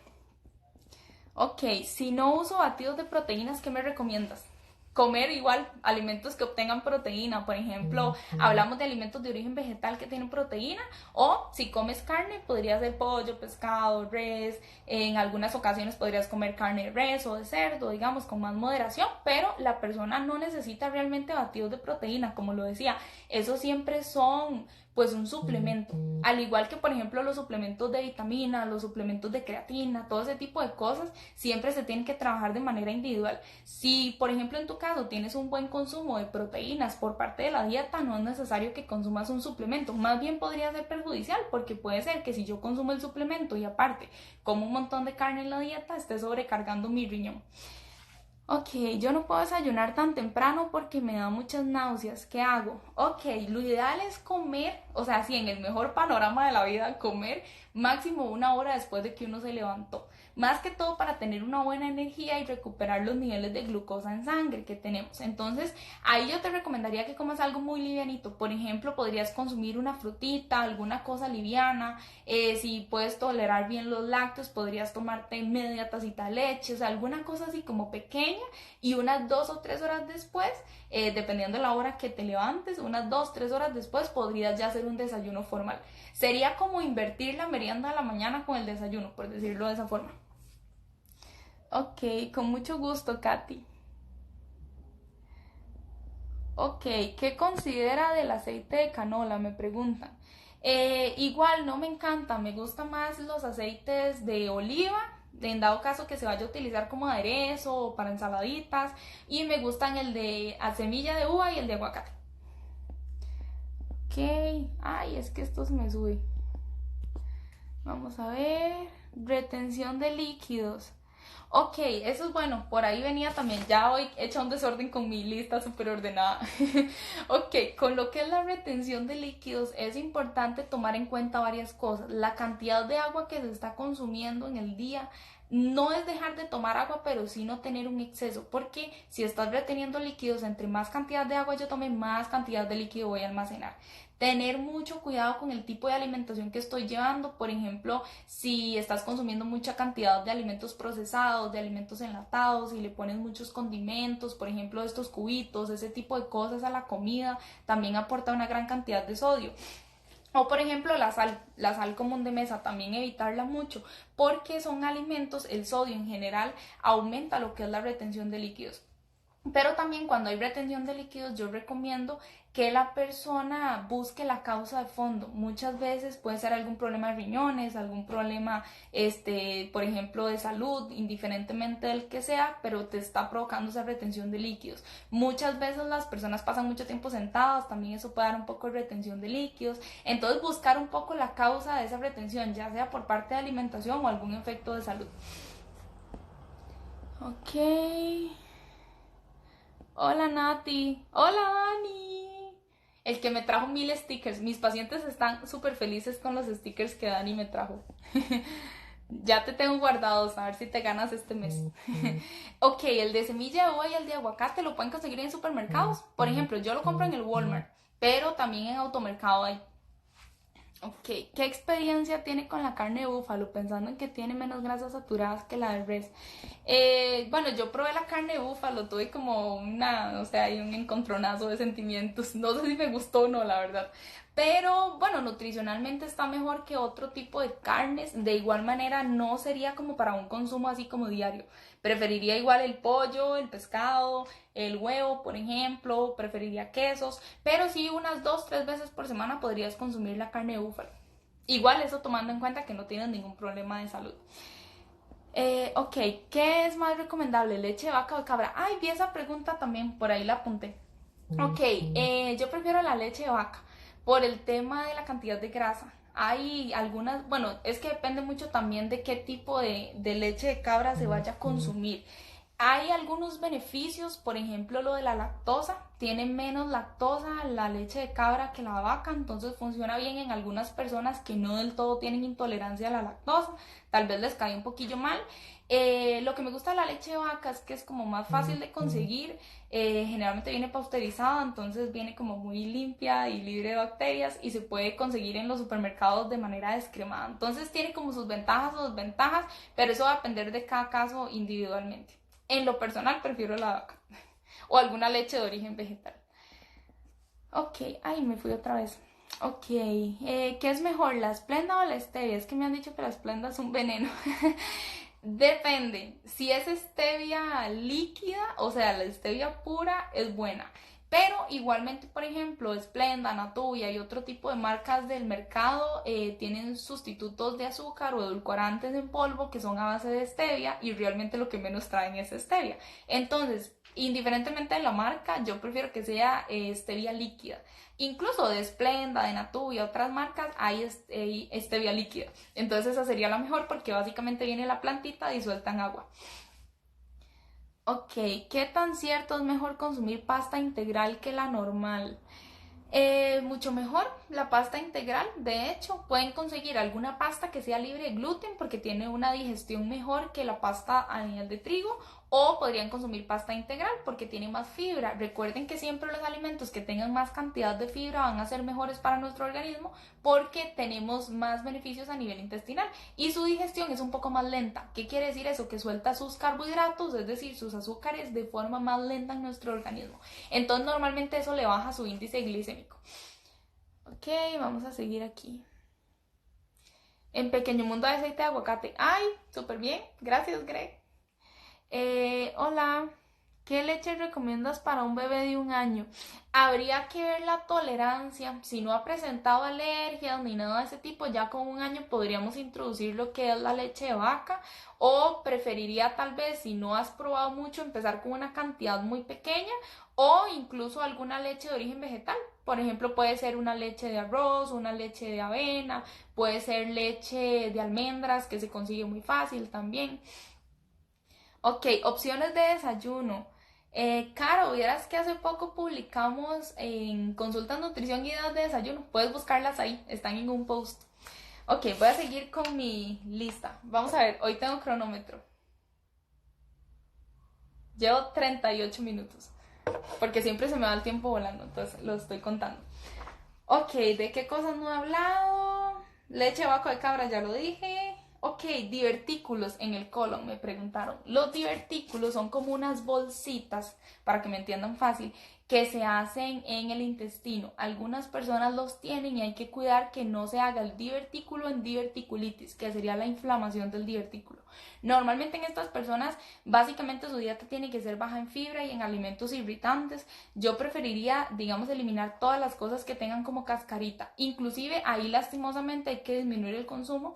Ok, si no uso batidos de proteínas, ¿qué me recomiendas? Comer igual alimentos que obtengan proteína, por ejemplo, hablamos de alimentos de origen vegetal que tienen proteína, o si comes carne, podría ser pollo, pescado, res, en algunas ocasiones podrías comer carne de res o de cerdo, digamos, con más moderación, pero la persona no necesita realmente batidos de proteína, como lo decía, esos siempre son pues un suplemento, al igual que por ejemplo los suplementos de vitamina, los suplementos de creatina, todo ese tipo de cosas, siempre se tienen que trabajar de manera individual. Si por ejemplo en tu caso tienes un buen consumo de proteínas por parte de la dieta, no es necesario que consumas un suplemento, más bien podría ser perjudicial porque puede ser que si yo consumo el suplemento y aparte como un montón de carne en la dieta, esté sobrecargando mi riñón. Ok, yo no puedo desayunar tan temprano porque me da muchas náuseas. ¿Qué hago? Ok, lo ideal es comer, o sea, sí, en el mejor panorama de la vida, comer máximo una hora después de que uno se levantó. Más que todo para tener una buena energía y recuperar los niveles de glucosa en sangre que tenemos. Entonces, ahí yo te recomendaría que comas algo muy livianito. Por ejemplo, podrías consumir una frutita, alguna cosa liviana. Si puedes tolerar bien los lácteos, podrías tomarte media tacita de leche, o sea, alguna cosa así como pequeña y unas 2 o 3 horas después, dependiendo de la hora que te levantes, unas 2, 3 horas después podrías ya hacer un desayuno formal. Sería como invertir la merienda de la mañana con el desayuno, por decirlo de esa forma. Ok, con mucho gusto, Katy. Ok, ¿qué considera del aceite de canola? Me preguntan. Igual no me encanta, me gustan más los aceites de oliva, en dado caso que se vaya a utilizar como aderezo o para ensaladitas, y me gustan el de a semilla de uva y el de aguacate. Ok, ay, es que esto se me sube. Vamos a ver, retención de líquidos. Ok, eso es bueno, por ahí venía también, ya hoy he hecho un desorden con mi lista súper ordenada. Ok, con lo que es la retención de líquidos es importante tomar en cuenta varias cosas. La cantidad de agua que se está consumiendo en el día no es dejar de tomar agua, pero sí no tener un exceso, porque si estás reteniendo líquidos, entre más cantidad de agua yo tome, más cantidad de líquido voy a almacenar. Tener mucho cuidado con el tipo de alimentación que estoy llevando, por ejemplo, si estás consumiendo mucha cantidad de alimentos procesados, de alimentos enlatados, y le pones muchos condimentos, por ejemplo, estos cubitos, ese tipo de cosas a la comida, también aporta una gran cantidad de sodio. O por ejemplo la sal común de mesa, también evitarla mucho, porque son alimentos, el sodio en general aumenta lo que es la retención de líquidos. Pero también cuando hay retención de líquidos yo recomiendo que la persona busque la causa de fondo. Muchas veces puede ser algún problema de riñones, algún problema, por ejemplo, de salud, indiferentemente del que sea, pero te está provocando esa retención de líquidos. Muchas veces las personas pasan mucho tiempo sentadas, también eso puede dar un poco de retención de líquidos. Entonces buscar un poco la causa de esa retención, ya sea por parte de alimentación o algún efecto de salud. Ok. Hola Nati. Hola Dani. El que me trajo 1000 stickers. Mis pacientes están súper felices con los stickers que Dani me trajo. Ya te tengo guardados, a ver si te ganas este mes. Ok, el de semilla de uva y el de aguacate lo pueden conseguir en supermercados. Por ejemplo, yo lo compro en el Walmart, pero también en automercado hay. Ok, ¿qué experiencia tiene con la carne de búfalo? Pensando en que tiene menos grasas saturadas que la de res. Bueno, yo probé la carne de búfalo, tuve como o sea, hay un encontronazo de sentimientos. No sé si me gustó o no, la verdad. Pero bueno, nutricionalmente está mejor que otro tipo de carnes. De igual manera, no sería como para un consumo así como diario. Preferiría igual el pollo, el pescado, el huevo, por ejemplo. Preferiría quesos. Pero sí, unas 2, 3 veces por semana podrías consumir la carne de búfalo. Igual eso tomando en cuenta que no tienes ningún problema de salud. Ok, ¿qué es más recomendable? ¿Leche de vaca o de cabra? Ay, vi esa pregunta también, por ahí la apunté. Ok, yo prefiero la leche de vaca por el tema de la cantidad de grasa. Hay algunas, bueno, es que depende mucho también de qué tipo de leche de cabra se vaya a consumir. Hay algunos beneficios, por ejemplo, lo de la lactosa. Tiene menos lactosa la leche de cabra que la vaca, entonces funciona bien en algunas personas que no del todo tienen intolerancia a la lactosa. Tal vez les cae un poquillo mal. Lo que me gusta de la leche de vaca es que es como más fácil de conseguir. Generalmente viene pasteurizada, entonces viene como muy limpia y libre de bacterias y se puede conseguir en los supermercados de manera descremada. Entonces tiene como sus ventajas o desventajas, pero eso va a depender de cada caso individualmente. En lo personal prefiero la vaca o alguna leche de origen vegetal. Ok, ay, me fui otra vez. Ok, ¿qué es mejor, la esplenda o la stevia? Es que me han dicho que la esplenda es un veneno. Depende, si es stevia líquida, o sea, la stevia pura es buena. Pero igualmente, por ejemplo, Splenda, Natuvia y otro tipo de marcas del mercado tienen sustitutos de azúcar o edulcorantes en polvo que son a base de stevia y realmente lo que menos traen es stevia. Entonces, indiferentemente de la marca, yo prefiero que sea stevia líquida. Incluso de Splenda, de Natuvia, otras marcas, hay stevia líquida. Entonces esa sería la mejor porque básicamente viene la plantita disuelta en agua. Ok, ¿qué tan cierto es mejor consumir pasta integral que la normal? Mucho mejor la pasta integral. De hecho, pueden conseguir alguna pasta que sea libre de gluten porque tiene una digestión mejor que la pasta a nivel de trigo. O podrían consumir pasta integral porque tiene más fibra. Recuerden que siempre los alimentos que tengan más cantidad de fibra van a ser mejores para nuestro organismo porque tenemos más beneficios a nivel intestinal y su digestión es un poco más lenta. ¿Qué quiere decir eso? Que suelta sus carbohidratos, es decir, sus azúcares de forma más lenta en nuestro organismo. Entonces normalmente eso le baja su índice glicémico. Ok, vamos a seguir aquí. En Pequeño Mundo de Aceite de Aguacate. ¡Ay! Súper bien. Gracias, Greg. Hola. ¿Qué leche recomiendas para un bebé de 1 año? Habría que ver la tolerancia. Si no ha presentado alergias ni nada de ese tipo, ya con 1 año podríamos introducir lo que es la leche de vaca. O preferiría tal vez, si no has probado mucho, empezar con una cantidad muy pequeña o incluso alguna leche de origen vegetal. Por ejemplo, puede ser una leche de arroz, una leche de avena, puede ser leche de almendras que se consigue muy fácil también. Ok, opciones de desayuno. Caro, vieras que hace poco publicamos en Consultas Nutrición Guías de Desayuno. Puedes buscarlas ahí, están en un post. Ok, voy a seguir con mi lista. Vamos a ver, hoy tengo cronómetro. Llevo 38 minutos, porque siempre se me va el tiempo volando, entonces lo estoy contando. Ok, ¿de qué cosas no he hablado? Leche vaco de cabra, ya lo dije. Ok, divertículos en el colon, me preguntaron. Los divertículos son como unas bolsitas, para que me entiendan fácil, que se hacen en el intestino. Algunas personas los tienen y hay que cuidar que no se haga el divertículo en diverticulitis, que sería la inflamación del divertículo. Normalmente en estas personas, básicamente su dieta tiene que ser baja en fibra y en alimentos irritantes. Yo preferiría, digamos, eliminar todas las cosas que tengan como cascarita. Inclusive ahí lastimosamente hay que disminuir el consumo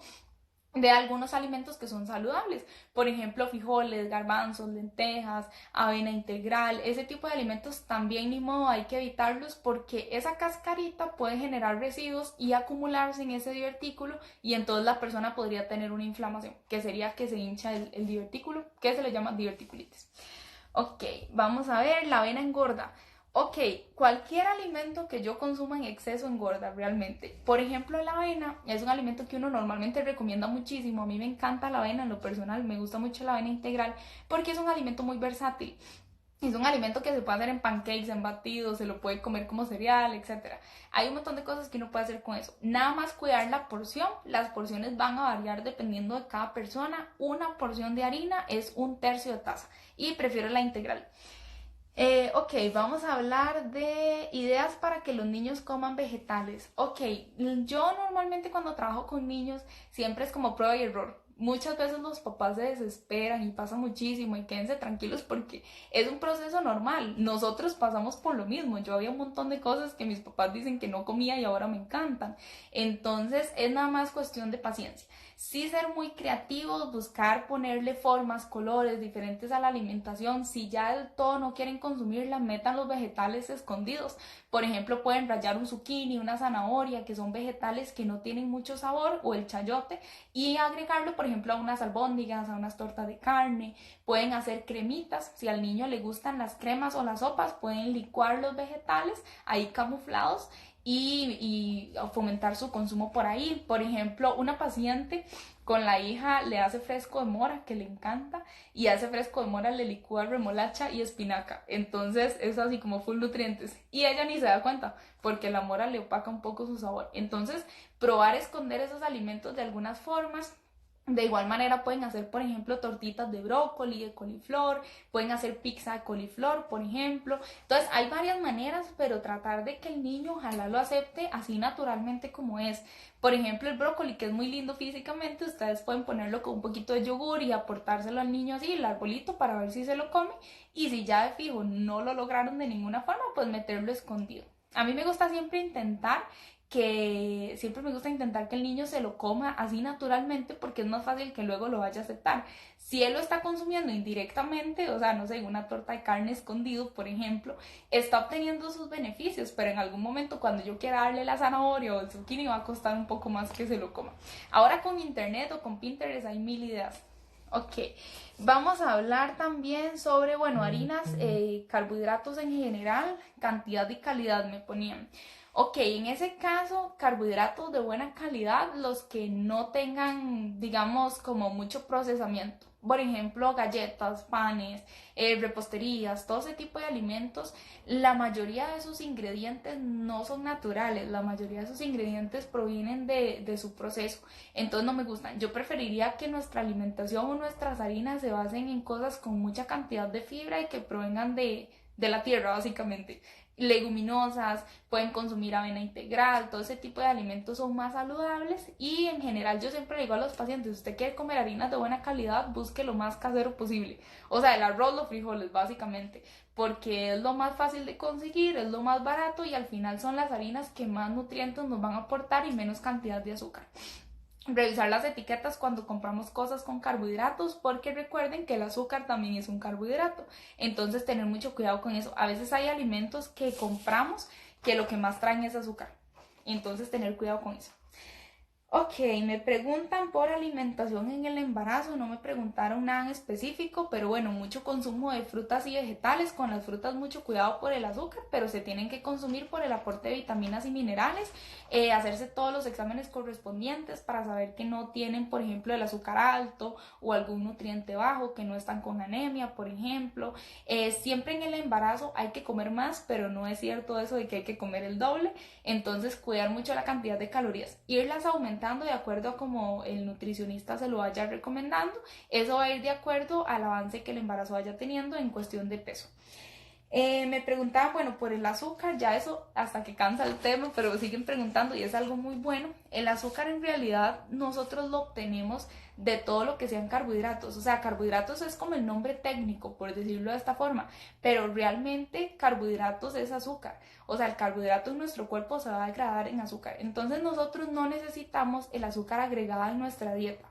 de algunos alimentos que son saludables, por ejemplo frijoles, garbanzos, lentejas, avena integral, ese tipo de alimentos también ni modo hay que evitarlos porque esa cascarita puede generar residuos y acumularse en ese divertículo y entonces la persona podría tener una inflamación, que sería que se hincha el divertículo, que se le llama diverticulitis. Ok, vamos a ver, la avena engorda. Ok, cualquier alimento que yo consuma en exceso engorda realmente. Por ejemplo, la avena es un alimento que uno normalmente recomienda muchísimo. A mí me encanta la avena en lo personal, me gusta mucho la avena integral porque es un alimento muy versátil. Es un alimento que se puede hacer en pancakes, en batidos, se lo puede comer como cereal, etcétera. Hay un montón de cosas que uno puede hacer con eso. Nada más cuidar la porción. Las porciones van a variar dependiendo de cada persona. Una porción de harina es 1/3 de taza y prefiero la integral. Ok, vamos a hablar de ideas para que los niños coman vegetales. Ok, yo normalmente cuando trabajo con niños siempre es como prueba y error. Muchas veces los papás se desesperan y pasa muchísimo y quédense tranquilos porque es un proceso normal. Nosotros pasamos por lo mismo. Yo había un montón de cosas que mis papás dicen que no comía y ahora me encantan. Entonces es nada más cuestión de paciencia. Sí ser muy creativos, buscar ponerle formas, colores diferentes a la alimentación. Si ya del todo no quieren consumirla, metan los vegetales escondidos. Por ejemplo, pueden rallar un zucchini, una zanahoria, que son vegetales que no tienen mucho sabor, o el chayote, y agregarlo, por ejemplo, a unas albóndigas, a unas tortas de carne. Pueden hacer cremitas. Si al niño le gustan las cremas o las sopas, pueden licuar los vegetales ahí camuflados y fomentar su consumo por ahí. Por ejemplo, una paciente con la hija le hace fresco de mora, que le encanta, y hace fresco de mora, le licúa remolacha y espinaca. Entonces es así como full nutrientes. Y ella ni se da cuenta, porque la mora le opaca un poco su sabor. Entonces, probar esconder esos alimentos de algunas formas. De igual manera pueden hacer, por ejemplo, tortitas de brócoli, de coliflor, pueden hacer pizza de coliflor, por ejemplo. Entonces, hay varias maneras, pero tratar de que el niño ojalá lo acepte así naturalmente como es. Por ejemplo, el brócoli, que es muy lindo físicamente, ustedes pueden ponerlo con un poquito de yogur y aportárselo al niño así, el arbolito, para ver si se lo come. Y si ya de fijo no lo lograron de ninguna forma, pues meterlo escondido. A mí me gusta siempre me gusta intentar que el niño se lo coma así naturalmente porque es más fácil que luego lo vaya a aceptar. Si él lo está consumiendo indirectamente, o sea, no sé, una torta de carne escondido, por ejemplo, está obteniendo sus beneficios, pero en algún momento cuando yo quiera darle la zanahoria o el zucchini va a costar un poco más que se lo coma. Ahora con internet o con Pinterest hay mil ideas. Ok, vamos a hablar también sobre, bueno, harinas, carbohidratos en general, cantidad y calidad me ponían. Ok, en ese caso, carbohidratos de buena calidad, los que no tengan, digamos, como mucho procesamiento. Por ejemplo, galletas, panes, reposterías, todo ese tipo de alimentos, la mayoría de sus ingredientes no son naturales, la mayoría de sus ingredientes provienen de su proceso, entonces no me gustan. Yo preferiría que nuestra alimentación o nuestras harinas se basen en cosas con mucha cantidad de fibra y que provengan de la tierra, básicamente. Leguminosas, pueden consumir avena integral, todo ese tipo de alimentos son más saludables y en general yo siempre le digo a los pacientes, si usted quiere comer harinas de buena calidad, busque lo más casero posible, o sea, el arroz, los frijoles, básicamente, porque es lo más fácil de conseguir, es lo más barato y al final son las harinas que más nutrientes nos van a aportar y menos cantidad de azúcar. Revisar las etiquetas cuando compramos cosas con carbohidratos, porque recuerden que el azúcar también es un carbohidrato, entonces tener mucho cuidado con eso. A veces hay alimentos que compramos que lo que más traen es azúcar, entonces tener cuidado con eso. Ok, me preguntan por alimentación en el embarazo, no me preguntaron nada en específico, pero bueno, mucho consumo de frutas y vegetales, con las frutas mucho cuidado por el azúcar, pero se tienen que consumir por el aporte de vitaminas y minerales, hacerse todos los exámenes correspondientes para saber que no tienen, por ejemplo, el azúcar alto o algún nutriente bajo, que no están con anemia, por ejemplo. Siempre en el embarazo hay que comer más, pero no es cierto eso de que hay que comer el doble, entonces cuidar mucho la cantidad de calorías, irlas aumentando de acuerdo a como el nutricionista se lo vaya recomendando. Eso va a ir de acuerdo al avance que el embarazo vaya teniendo en cuestión de peso. Me preguntaban, bueno, por el azúcar, ya eso hasta que cansa el tema, pero siguen preguntando y es algo muy bueno. El azúcar en realidad nosotros lo obtenemos de todo lo que sean carbohidratos. O sea, carbohidratos es como el nombre técnico, por decirlo de esta forma, pero realmente carbohidratos es azúcar. O sea, el carbohidrato en nuestro cuerpo se va a degradar en azúcar. Entonces nosotros no necesitamos el azúcar agregado en nuestra dieta.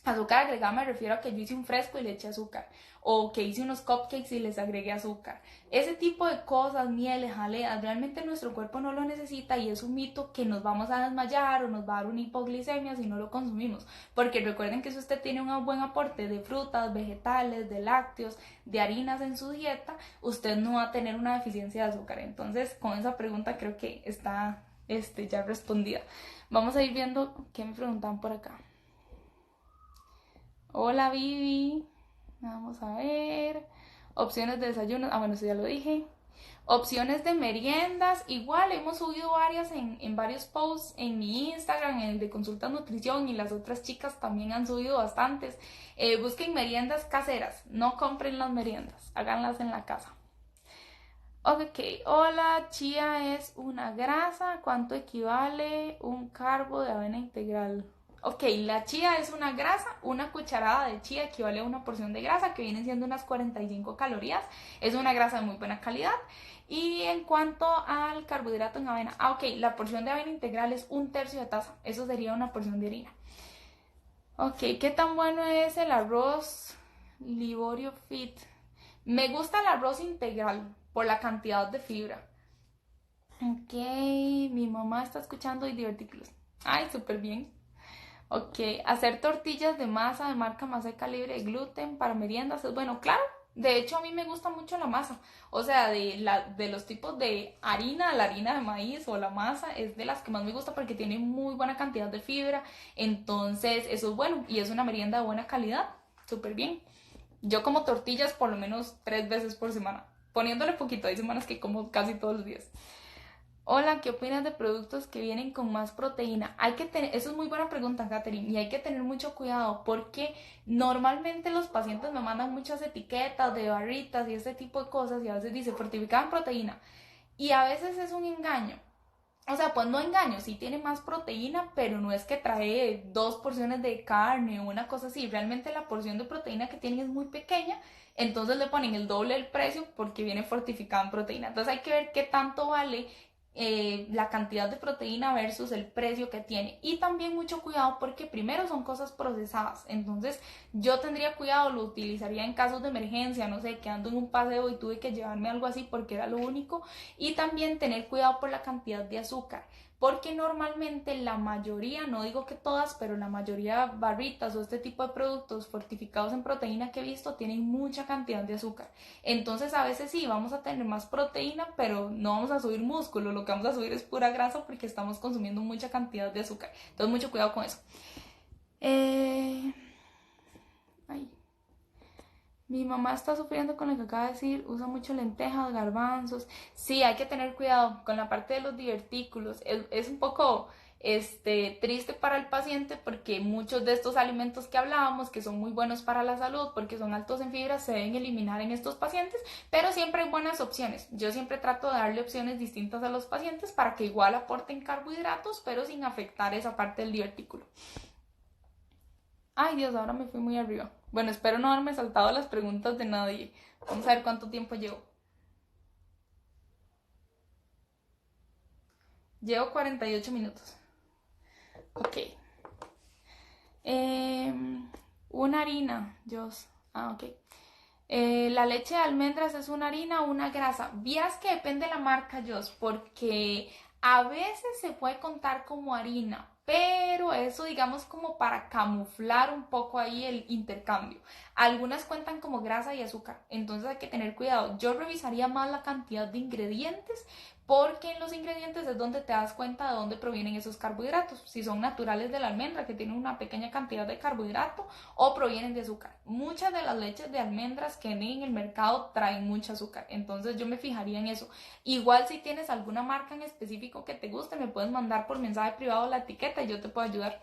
Azúcar agregada me refiero a que yo hice un fresco y le eché azúcar, o que hice unos cupcakes y les agregué azúcar. Ese tipo de cosas, mieles, jaleas, realmente nuestro cuerpo no lo necesita y es un mito que nos vamos a desmayar o nos va a dar una hipoglicemia si no lo consumimos. Porque recuerden que si usted tiene un buen aporte de frutas, vegetales, de lácteos, de harinas en su dieta, usted no va a tener una deficiencia de azúcar. Entonces, con esa pregunta creo que está ya respondida. Vamos a ir viendo qué me preguntan por acá. Hola Vivi, vamos a ver. Opciones de desayuno, bueno, eso ya lo dije. Opciones de meriendas, igual hemos subido varias en varios posts en mi Instagram, en el de Consulta Nutrición, y las otras chicas también han subido bastantes. Busquen meriendas caseras, no compren las meriendas, háganlas en la casa. Ok, hola, chía es una grasa, ¿cuánto equivale un carbo de avena integral? Ok, la chía es una grasa, una cucharada de chía equivale a una porción de grasa que vienen siendo unas 45 calorías, es una grasa de muy buena calidad. Y en cuanto al carbohidrato en avena, ok, la porción de avena integral es 1/3 de taza, eso sería una porción de harina. Ok, ¿qué tan bueno es el arroz Liborio Fit? Me gusta el arroz integral por la cantidad de fibra. Ok, mi mamá está escuchando y divertículos. Ay, súper bien. Ok, hacer tortillas de masa de marca Maseca libre de gluten para meriendas es bueno, claro. De hecho, a mí me gusta mucho la masa. O sea, de los tipos de harina, la harina de maíz o la masa es de las que más me gusta porque tiene muy buena cantidad de fibra. Entonces, eso es bueno y es una merienda de buena calidad. Súper bien. Yo como tortillas por lo menos 3 veces por semana. Poniéndole poquito, hay semanas que como casi todos los días. Hola, ¿qué opinas de productos que vienen con más proteína? Hay que tener, eso es muy buena pregunta, Katherine, y hay que tener mucho cuidado porque normalmente los pacientes me mandan muchas etiquetas de barritas y este tipo de cosas y a veces dice fortificada en proteína y a veces es un engaño. O sea, pues no engaño, sí tiene más proteína, pero no es que trae 2 porciones de carne o una cosa así. Realmente la porción de proteína que tiene es muy pequeña, entonces le ponen el doble del precio porque viene fortificada en proteína. Entonces hay que ver qué tanto vale la cantidad de proteína versus el precio que tiene. Y también mucho cuidado porque primero son cosas procesadas. Entonces yo tendría cuidado, lo utilizaría en casos de emergencia, no sé, que ando en un paseo y tuve que llevarme algo así porque era lo único. Y también tener cuidado por la cantidad de azúcar. Porque normalmente la mayoría, no digo que todas, pero la mayoría barritas o este tipo de productos fortificados en proteína que he visto tienen mucha cantidad de azúcar. Entonces a veces sí, vamos a tener más proteína, pero no vamos a subir músculo, lo que vamos a subir es pura grasa porque estamos consumiendo mucha cantidad de azúcar. Entonces mucho cuidado con eso. Ay. Mi mamá está sufriendo con lo que acaba de decir, usa mucho lentejas, garbanzos. Sí, hay que tener cuidado con la parte de los divertículos. Es un poco triste para el paciente porque muchos de estos alimentos que hablábamos, que son muy buenos para la salud porque son altos en fibra, se deben eliminar en estos pacientes, pero siempre hay buenas opciones. Yo siempre trato de darle opciones distintas a los pacientes para que igual aporten carbohidratos, pero sin afectar esa parte del divertículo. Ay, Dios, ahora me fui muy arriba. Bueno, espero no haberme saltado las preguntas de nadie. Vamos a ver cuánto tiempo llevo. Llevo 48 minutos. Ok. Una harina, Dios. Ah, ok. La leche de almendras es una harina o una grasa. Vías que depende de la marca, Joss, porque a veces se puede contar como harina, pero eso digamos como para camuflar un poco ahí el intercambio. Algunas cuentan como grasa y azúcar, entonces hay que tener cuidado. Yo revisaría más la cantidad de ingredientes porque en los ingredientes es donde te das cuenta de dónde provienen esos carbohidratos. Si son naturales de la almendra, que tienen una pequeña cantidad de carbohidrato, o provienen de azúcar. Muchas de las leches de almendras que venden en el mercado traen mucho azúcar, entonces yo me fijaría en eso. Igual si tienes alguna marca en específico que te guste, me puedes mandar por mensaje privado la etiqueta y yo te puedo ayudar.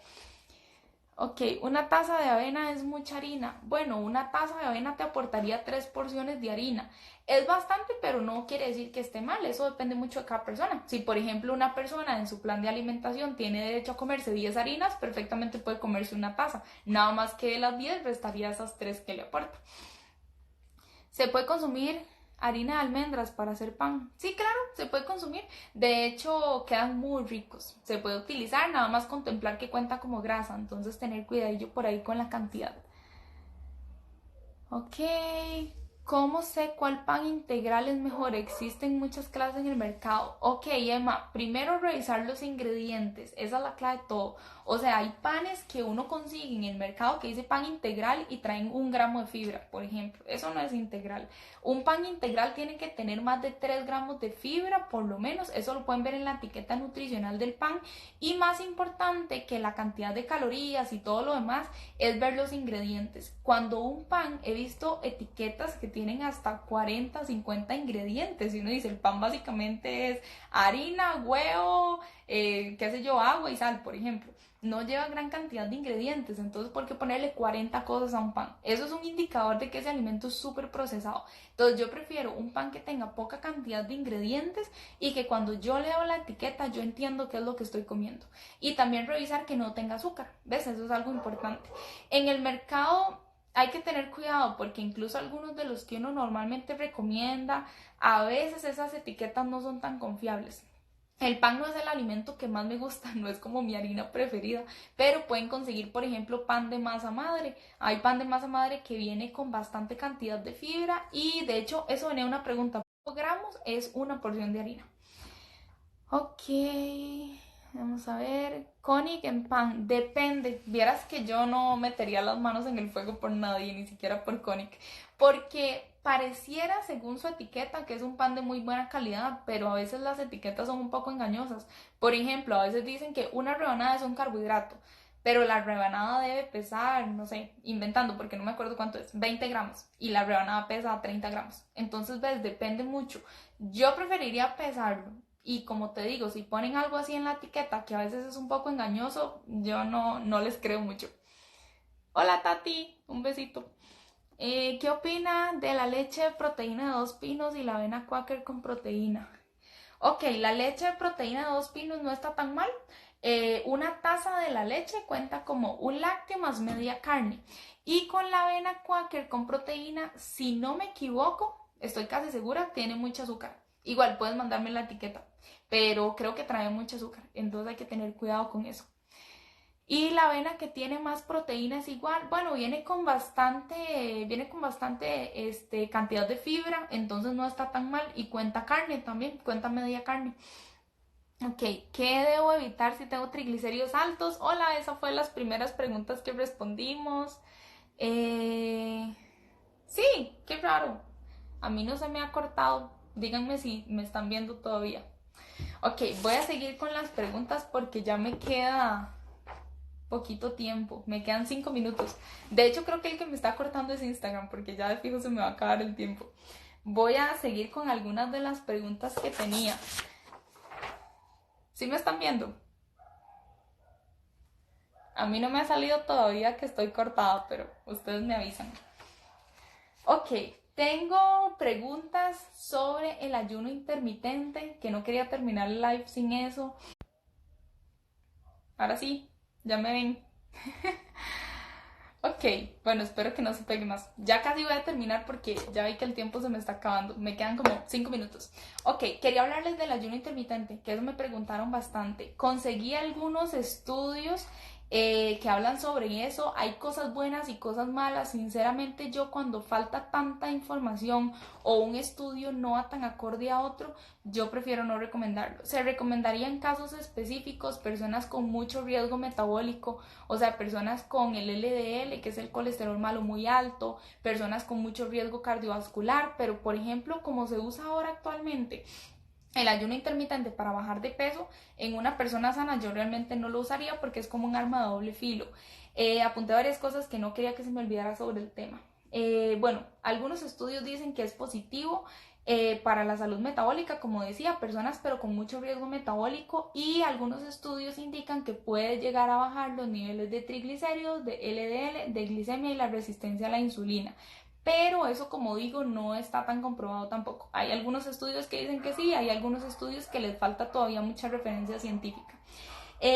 Ok, una taza de avena es mucha harina. Bueno, una taza de avena te aportaría 3 porciones de harina. Es bastante, pero no quiere decir que esté mal. Eso depende mucho de cada persona. Si, por ejemplo, una persona en su plan de alimentación tiene derecho a comerse 10 harinas, perfectamente puede comerse una taza. Nada más que de las 10 restaría esas 3 que le aporta. Se puede consumir harina de almendras para hacer pan. Sí, claro, se puede consumir. De hecho, quedan muy ricos. Se puede utilizar, nada más contemplar que cuenta como grasa. Entonces, tener cuidadillo por ahí con la cantidad. Ok. ¿Cómo sé cuál pan integral es mejor? Existen muchas clases en el mercado. Ok, Emma, primero revisar los ingredientes. Esa es la clave de todo. O sea, hay panes que uno consigue en el mercado que dice pan integral y traen 1 gramo de fibra, por ejemplo. Eso no es integral. Un pan integral tiene que tener más de 3 gramos de fibra, por lo menos. Eso lo pueden ver en la etiqueta nutricional del pan. Y más importante que la cantidad de calorías y todo lo demás es ver los ingredientes. Cuando un pan, he visto etiquetas que tienen hasta 40, 50 ingredientes y uno dice, el pan básicamente es harina, huevo, qué sé yo, agua y sal, por ejemplo. No lleva gran cantidad de ingredientes, entonces ¿por qué ponerle 40 cosas a un pan? Eso es un indicador de que ese alimento es súper procesado. Entonces yo prefiero un pan que tenga poca cantidad de ingredientes y que cuando yo leo la etiqueta yo entiendo qué es lo que estoy comiendo. Y también revisar que no tenga azúcar, ¿ves? Eso es algo importante. En el mercado hay que tener cuidado porque incluso algunos de los que uno normalmente recomienda, a veces esas etiquetas no son tan confiables. El pan no es el alimento que más me gusta, no es como mi harina preferida, pero pueden conseguir, por ejemplo, pan de masa madre. Hay pan de masa madre que viene con bastante cantidad de fibra y de hecho eso venía una pregunta. ¿Gramos es 1 porción de harina? Ok, vamos a ver. Conic en pan, depende. Vieras que yo no metería las manos en el fuego por nadie, ni siquiera por Conic, porque pareciera, según su etiqueta, que es un pan de muy buena calidad, pero a veces las etiquetas son un poco engañosas. Por ejemplo, a veces dicen que una rebanada es un carbohidrato, pero la rebanada debe pesar, no sé, inventando, porque no me acuerdo cuánto es, 20 gramos, y la rebanada pesa 30 gramos. Entonces, ves, depende mucho. Yo preferiría pesarlo. Y como te digo, si ponen algo así en la etiqueta, que a veces es un poco engañoso, yo no les creo mucho. Hola Tati, un besito. ¿Qué opina de la leche de proteína de 2 pinos y la avena Quaker con proteína? Ok, la leche de proteína de 2 pinos no está tan mal. Una taza de la leche cuenta como un lácteo más media carne. Y con la avena Quaker con proteína, si no me equivoco, estoy casi segura, tiene mucho azúcar. Igual puedes mandarme la etiqueta, pero creo que trae mucho azúcar, entonces hay que tener cuidado con eso. Y la avena que tiene más proteínas igual, bueno, viene con bastante cantidad de fibra, entonces no está tan mal y cuenta carne también, cuenta media carne. Ok, ¿qué debo evitar si tengo triglicéridos altos? Hola, esa fue las primeras preguntas que respondimos. Eh, sí, qué raro. A mí no se me ha cortado. Díganme si me están viendo todavía. Ok, voy a seguir con las preguntas porque ya me queda poquito tiempo. Me quedan 5 minutos. De hecho, creo que el que me está cortando es Instagram porque ya de fijo se me va a acabar el tiempo. Voy a seguir con algunas de las preguntas que tenía. ¿Sí me están viendo? A mí no me ha salido todavía que estoy cortada, pero ustedes me avisan. Ok, tengo preguntas sobre el ayuno intermitente, que no quería terminar el live sin eso. Ahora sí, ya me ven. Ok, bueno, espero que no se pegue más. Ya casi voy a terminar porque ya vi que el tiempo se me está acabando. Me quedan como 5 minutos. Ok, quería hablarles del ayuno intermitente, que eso me preguntaron bastante. Conseguí algunos estudios que hablan sobre eso. Hay cosas buenas y cosas malas. Sinceramente, yo cuando falta tanta información o un estudio no va tan acorde a otro, yo prefiero no recomendarlo. Se recomendaría en casos específicos, personas con mucho riesgo metabólico, o sea, personas con el LDL, que es el colesterol malo muy alto, personas con mucho riesgo cardiovascular, pero por ejemplo, como se usa ahora actualmente, el ayuno intermitente para bajar de peso en una persona sana yo realmente no lo usaría porque es como un arma de doble filo. Apunté varias cosas que no quería que se me olvidara sobre el tema. Bueno, algunos estudios dicen que es positivo para la salud metabólica, como decía, personas pero con mucho riesgo metabólico, y algunos estudios indican que puede llegar a bajar los niveles de triglicéridos, de LDL, de glicemia y la resistencia a la insulina. Pero eso, como digo, no está tan comprobado tampoco. Hay algunos estudios que dicen que sí, hay algunos estudios que les falta todavía mucha referencia científica.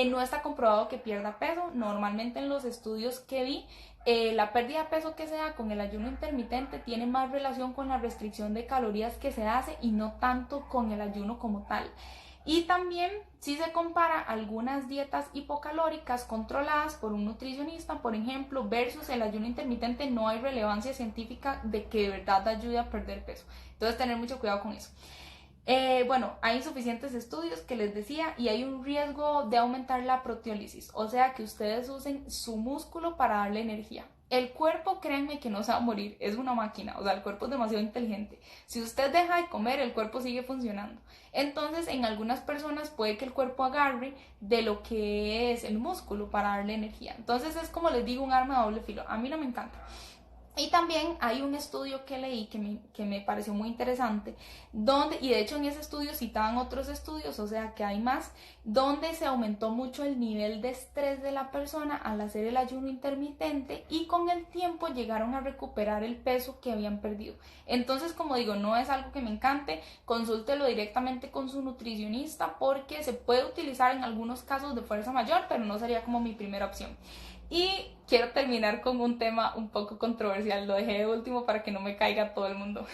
No está comprobado que pierda peso. Normalmente en los estudios que vi, la pérdida de peso que se da con el ayuno intermitente tiene más relación con la restricción de calorías que se hace y no tanto con el ayuno como tal. Y también si se compara algunas dietas hipocalóricas controladas por un nutricionista, por ejemplo, versus el ayuno intermitente, no hay relevancia científica de que de verdad ayude a perder peso. Entonces tener mucho cuidado con eso. Bueno, hay insuficientes estudios que les decía, y hay un riesgo de aumentar la proteólisis, o sea que ustedes usen su músculo para darle energía. El cuerpo, créanme que no se va a morir, es una máquina, o sea, el cuerpo es demasiado inteligente. Si usted deja de comer, el cuerpo sigue funcionando. Entonces, en algunas personas puede que el cuerpo agarre de lo que es el músculo para darle energía. Entonces es, como les digo, un arma de doble filo. A mí no me encanta. Y también hay un estudio que leí que me pareció muy interesante, donde, y de hecho en ese estudio citaban otros estudios, o sea que hay más, donde se aumentó mucho el nivel de estrés de la persona al hacer el ayuno intermitente, y con el tiempo llegaron a recuperar el peso que habían perdido. Entonces, como digo, no es algo que me encante, consúltelo directamente con su nutricionista porque se puede utilizar en algunos casos de fuerza mayor, pero no sería como mi primera opción. Y quiero terminar con un tema un poco controversial, lo dejé de último para que no me caiga todo el mundo.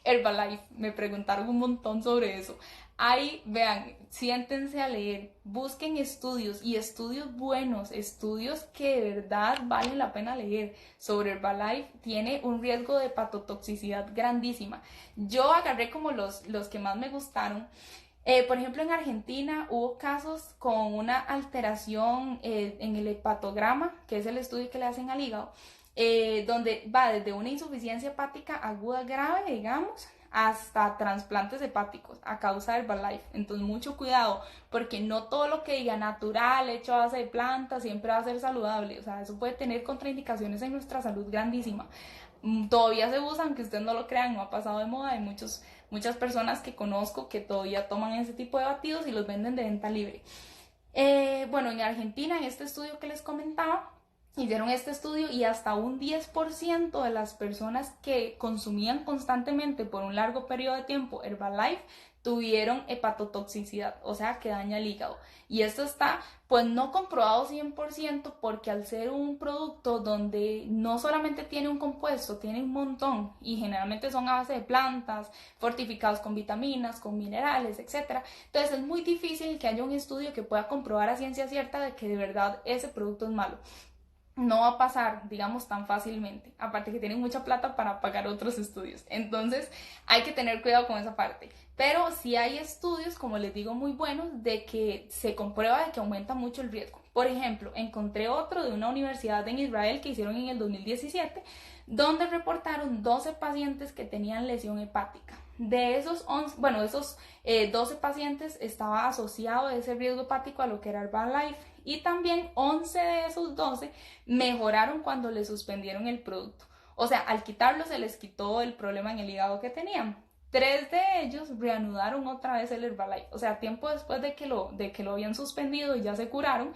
Herbalife, me preguntaron un montón sobre eso. Ahí, vean, siéntense a leer, busquen estudios, y estudios buenos, estudios que de verdad valen la pena leer sobre Herbalife. Tiene un riesgo de hepatotoxicidad grandísima. Yo agarré como los que más me gustaron. Por ejemplo, en Argentina hubo casos con una alteración en el hepatograma, que es el estudio que le hacen al hígado, donde va desde una insuficiencia hepática aguda grave, digamos, hasta trasplantes hepáticos a causa del Herbalife. Entonces, mucho cuidado, porque no todo lo que diga natural, hecho a base de plantas, siempre va a ser saludable. O sea, eso puede tener contraindicaciones en nuestra salud grandísima. Todavía se usa, aunque ustedes no lo crean, no ha pasado de moda. Hay muchas personas que conozco que todavía toman ese tipo de batidos y los venden de venta libre. Bueno, en Argentina, en este estudio que les comentaba, hicieron este estudio y hasta un 10% de las personas que consumían constantemente por un largo periodo de tiempo Herbalife tuvieron hepatotoxicidad, o sea que daña el hígado. Y esto está pues no comprobado 100%, porque al ser un producto donde no solamente tiene un compuesto, tiene un montón, y generalmente son a base de plantas, fortificados con vitaminas, con minerales, etc. Entonces es muy difícil que haya un estudio que pueda comprobar a ciencia cierta de que de verdad ese producto es malo. No va a pasar, digamos, tan fácilmente. Aparte que tienen mucha plata para pagar otros estudios. Entonces hay que tener cuidado con esa parte. Pero sí hay estudios, como les digo, muy buenos, de que se comprueba de que aumenta mucho el riesgo. Por ejemplo, encontré otro de una universidad en Israel que hicieron en el 2017, donde reportaron 12 pacientes que tenían lesión hepática. De esos 11, bueno, esos 12 pacientes estaba asociado ese riesgo hepático a lo que era Herbalife, y también 11 de esos 12 mejoraron cuando le suspendieron el producto. O sea, al quitarlo se les quitó el problema en el hígado que tenían. 3 de ellos reanudaron otra vez el Herbalife. O sea, tiempo después de que lo habían suspendido y ya se curaron,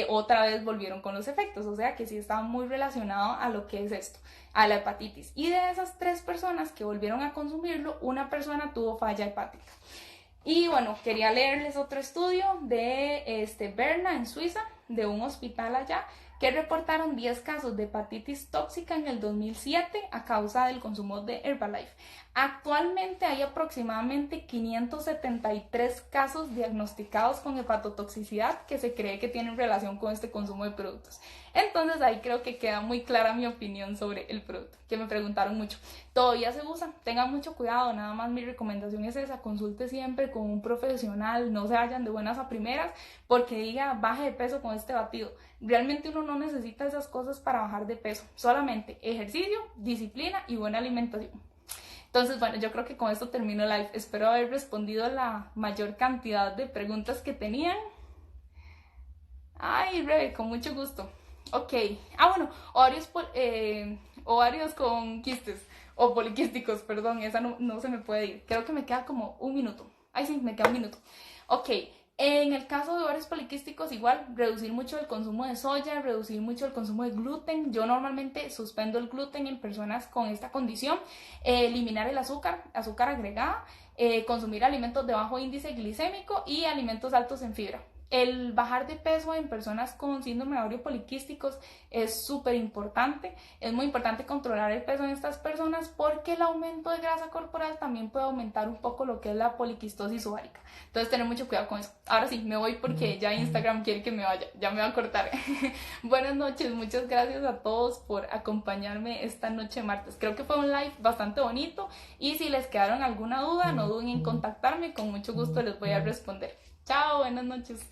otra vez volvieron con los efectos. O sea, que sí estaba muy relacionado a lo que es esto, a la hepatitis. Y de esas 3 personas que volvieron a consumirlo, una persona tuvo falla hepática. Y bueno, quería leerles otro estudio de Berna, en Suiza, de un hospital allá, que reportaron 10 casos de hepatitis tóxica en el 2007 a causa del consumo de Herbalife. Actualmente hay aproximadamente 573 casos diagnosticados con hepatotoxicidad que se cree que tienen relación con este consumo de productos. Entonces ahí creo que queda muy clara mi opinión sobre el producto, que me preguntaron mucho. Todavía se usa, tengan mucho cuidado, nada más mi recomendación es esa: consulte siempre con un profesional, no se vayan de buenas a primeras porque diga baje de peso con este batido. Realmente uno no necesita esas cosas para bajar de peso, solamente ejercicio, disciplina y buena alimentación. Entonces, bueno, yo creo que con esto termino el live. Espero haber respondido la mayor cantidad de preguntas que tenían. Ay, Rebe, con mucho gusto. Ok. Ah, bueno, ovarios con quistes. O poliquísticos, perdón, esa no se me puede ir. Creo que me queda como un minuto. Ay, sí, me queda un minuto. Ok, en el caso de ovarios poliquísticos, igual, reducir mucho el consumo de soya, reducir mucho el consumo de gluten. Yo normalmente suspendo el gluten en personas con esta condición. Eliminar el azúcar agregada, consumir alimentos de bajo índice glicémico y alimentos altos en fibra. El bajar de peso en personas con síndrome de ovario poliquísticos es súper importante. Es muy importante controlar el peso en estas personas porque el aumento de grasa corporal también puede aumentar un poco lo que es la poliquistosis ovárica. Entonces, tener mucho cuidado con eso. Ahora sí, me voy porque ya Instagram quiere que me vaya. Ya me va a cortar. Buenas noches. Muchas gracias a todos por acompañarme esta noche martes. Creo que fue un live bastante bonito. Y si les quedaron alguna duda, no duden en contactarme. Con mucho gusto les voy a responder. Chao, buenas noches.